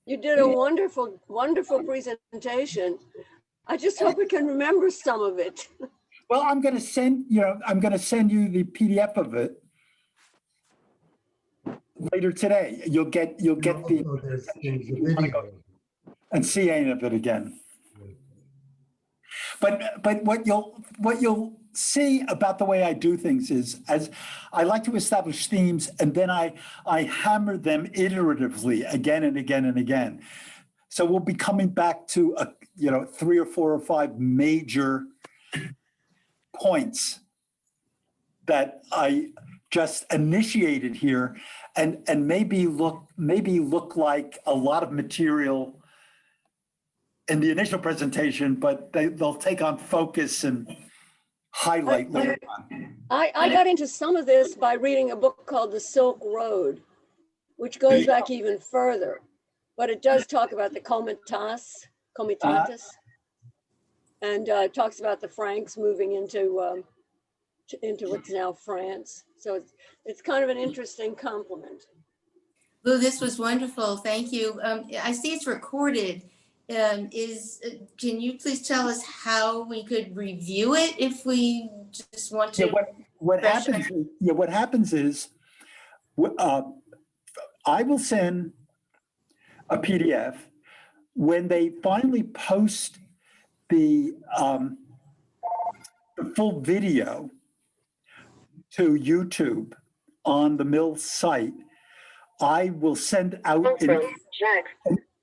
You did a wonderful, wonderful presentation. I just hope I can remember some of it. Well, I'm going to send you the PDF of it later today. You'll get There's the video. and see any of it again. But what you'll see about the way I do things is, as I like to establish themes, and then I hammer them iteratively again and again and again. So we'll be coming back to 3 or 4 or 5 major points that I just initiated here, and maybe look like a lot of material in the initial presentation, but they'll take on focus and highlight later on. I got into some of this by reading a book called The Silk Road, which goes back even further, but it does talk about the Comitatus, and talks about the Franks moving into what's now France. So it's kind of an interesting complement. Lou, this was wonderful. Thank you. I see it's recorded. Can you please tell us how we could review it if we just want to? What happens is, I will send a PDF when they finally post the full video to YouTube on the Mill site. I will send out an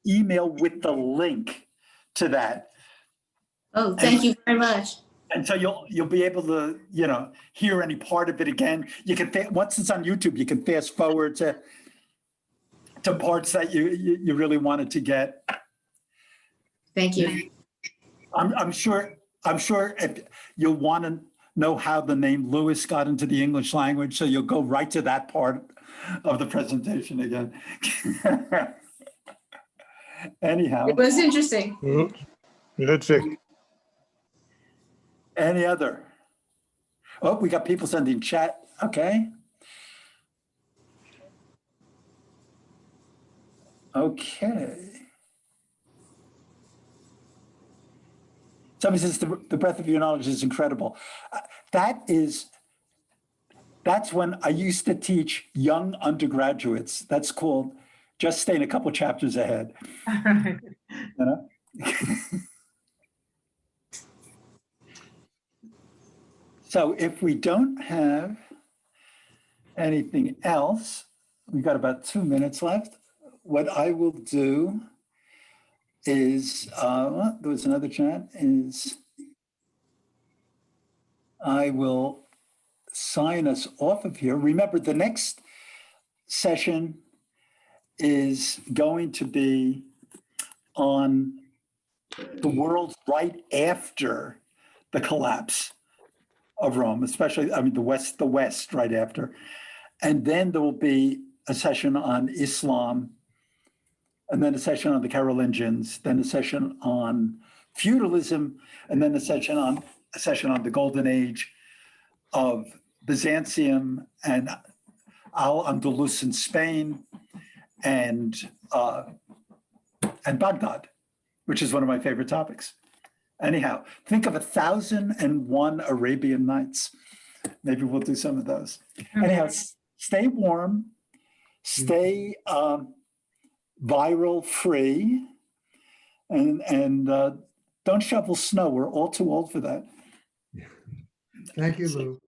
email with the link to that. Oh, thank you very much. And so you'll be able to hear any part of it again. You can once it's on YouTube, you can fast forward to parts that you really wanted to get. Thank you. I'm sure if you'll want to know how the name Lewis got into the English language, so you'll go right to that part of the presentation again. Anyhow. It was interesting. Let's check. Any other? Oh, we got people sending chat. Okay. Okay. Somebody says the breadth of your knowledge is incredible. That's when I used to teach young undergraduates. That's called just staying a couple chapters ahead. So if we don't have anything else, we've got about 2 minutes left. What I will do is, there was another chat, is I will sign us off of here. Remember, the next session is going to be on the world right after the collapse of Rome, especially, I mean, the West right after. And then there will be a session on Islam, and then a session on the Carolingians, then a session on feudalism, and then a session on the golden age of Byzantium and Al-Andalus in Spain, and Baghdad, which is one of my favorite topics. Anyhow, think of 1,001 Arabian Nights. Maybe we'll do some of those. Anyhow, stay warm, stay viral free, and don't shovel snow. We're all too old for that. Thank you, Lou.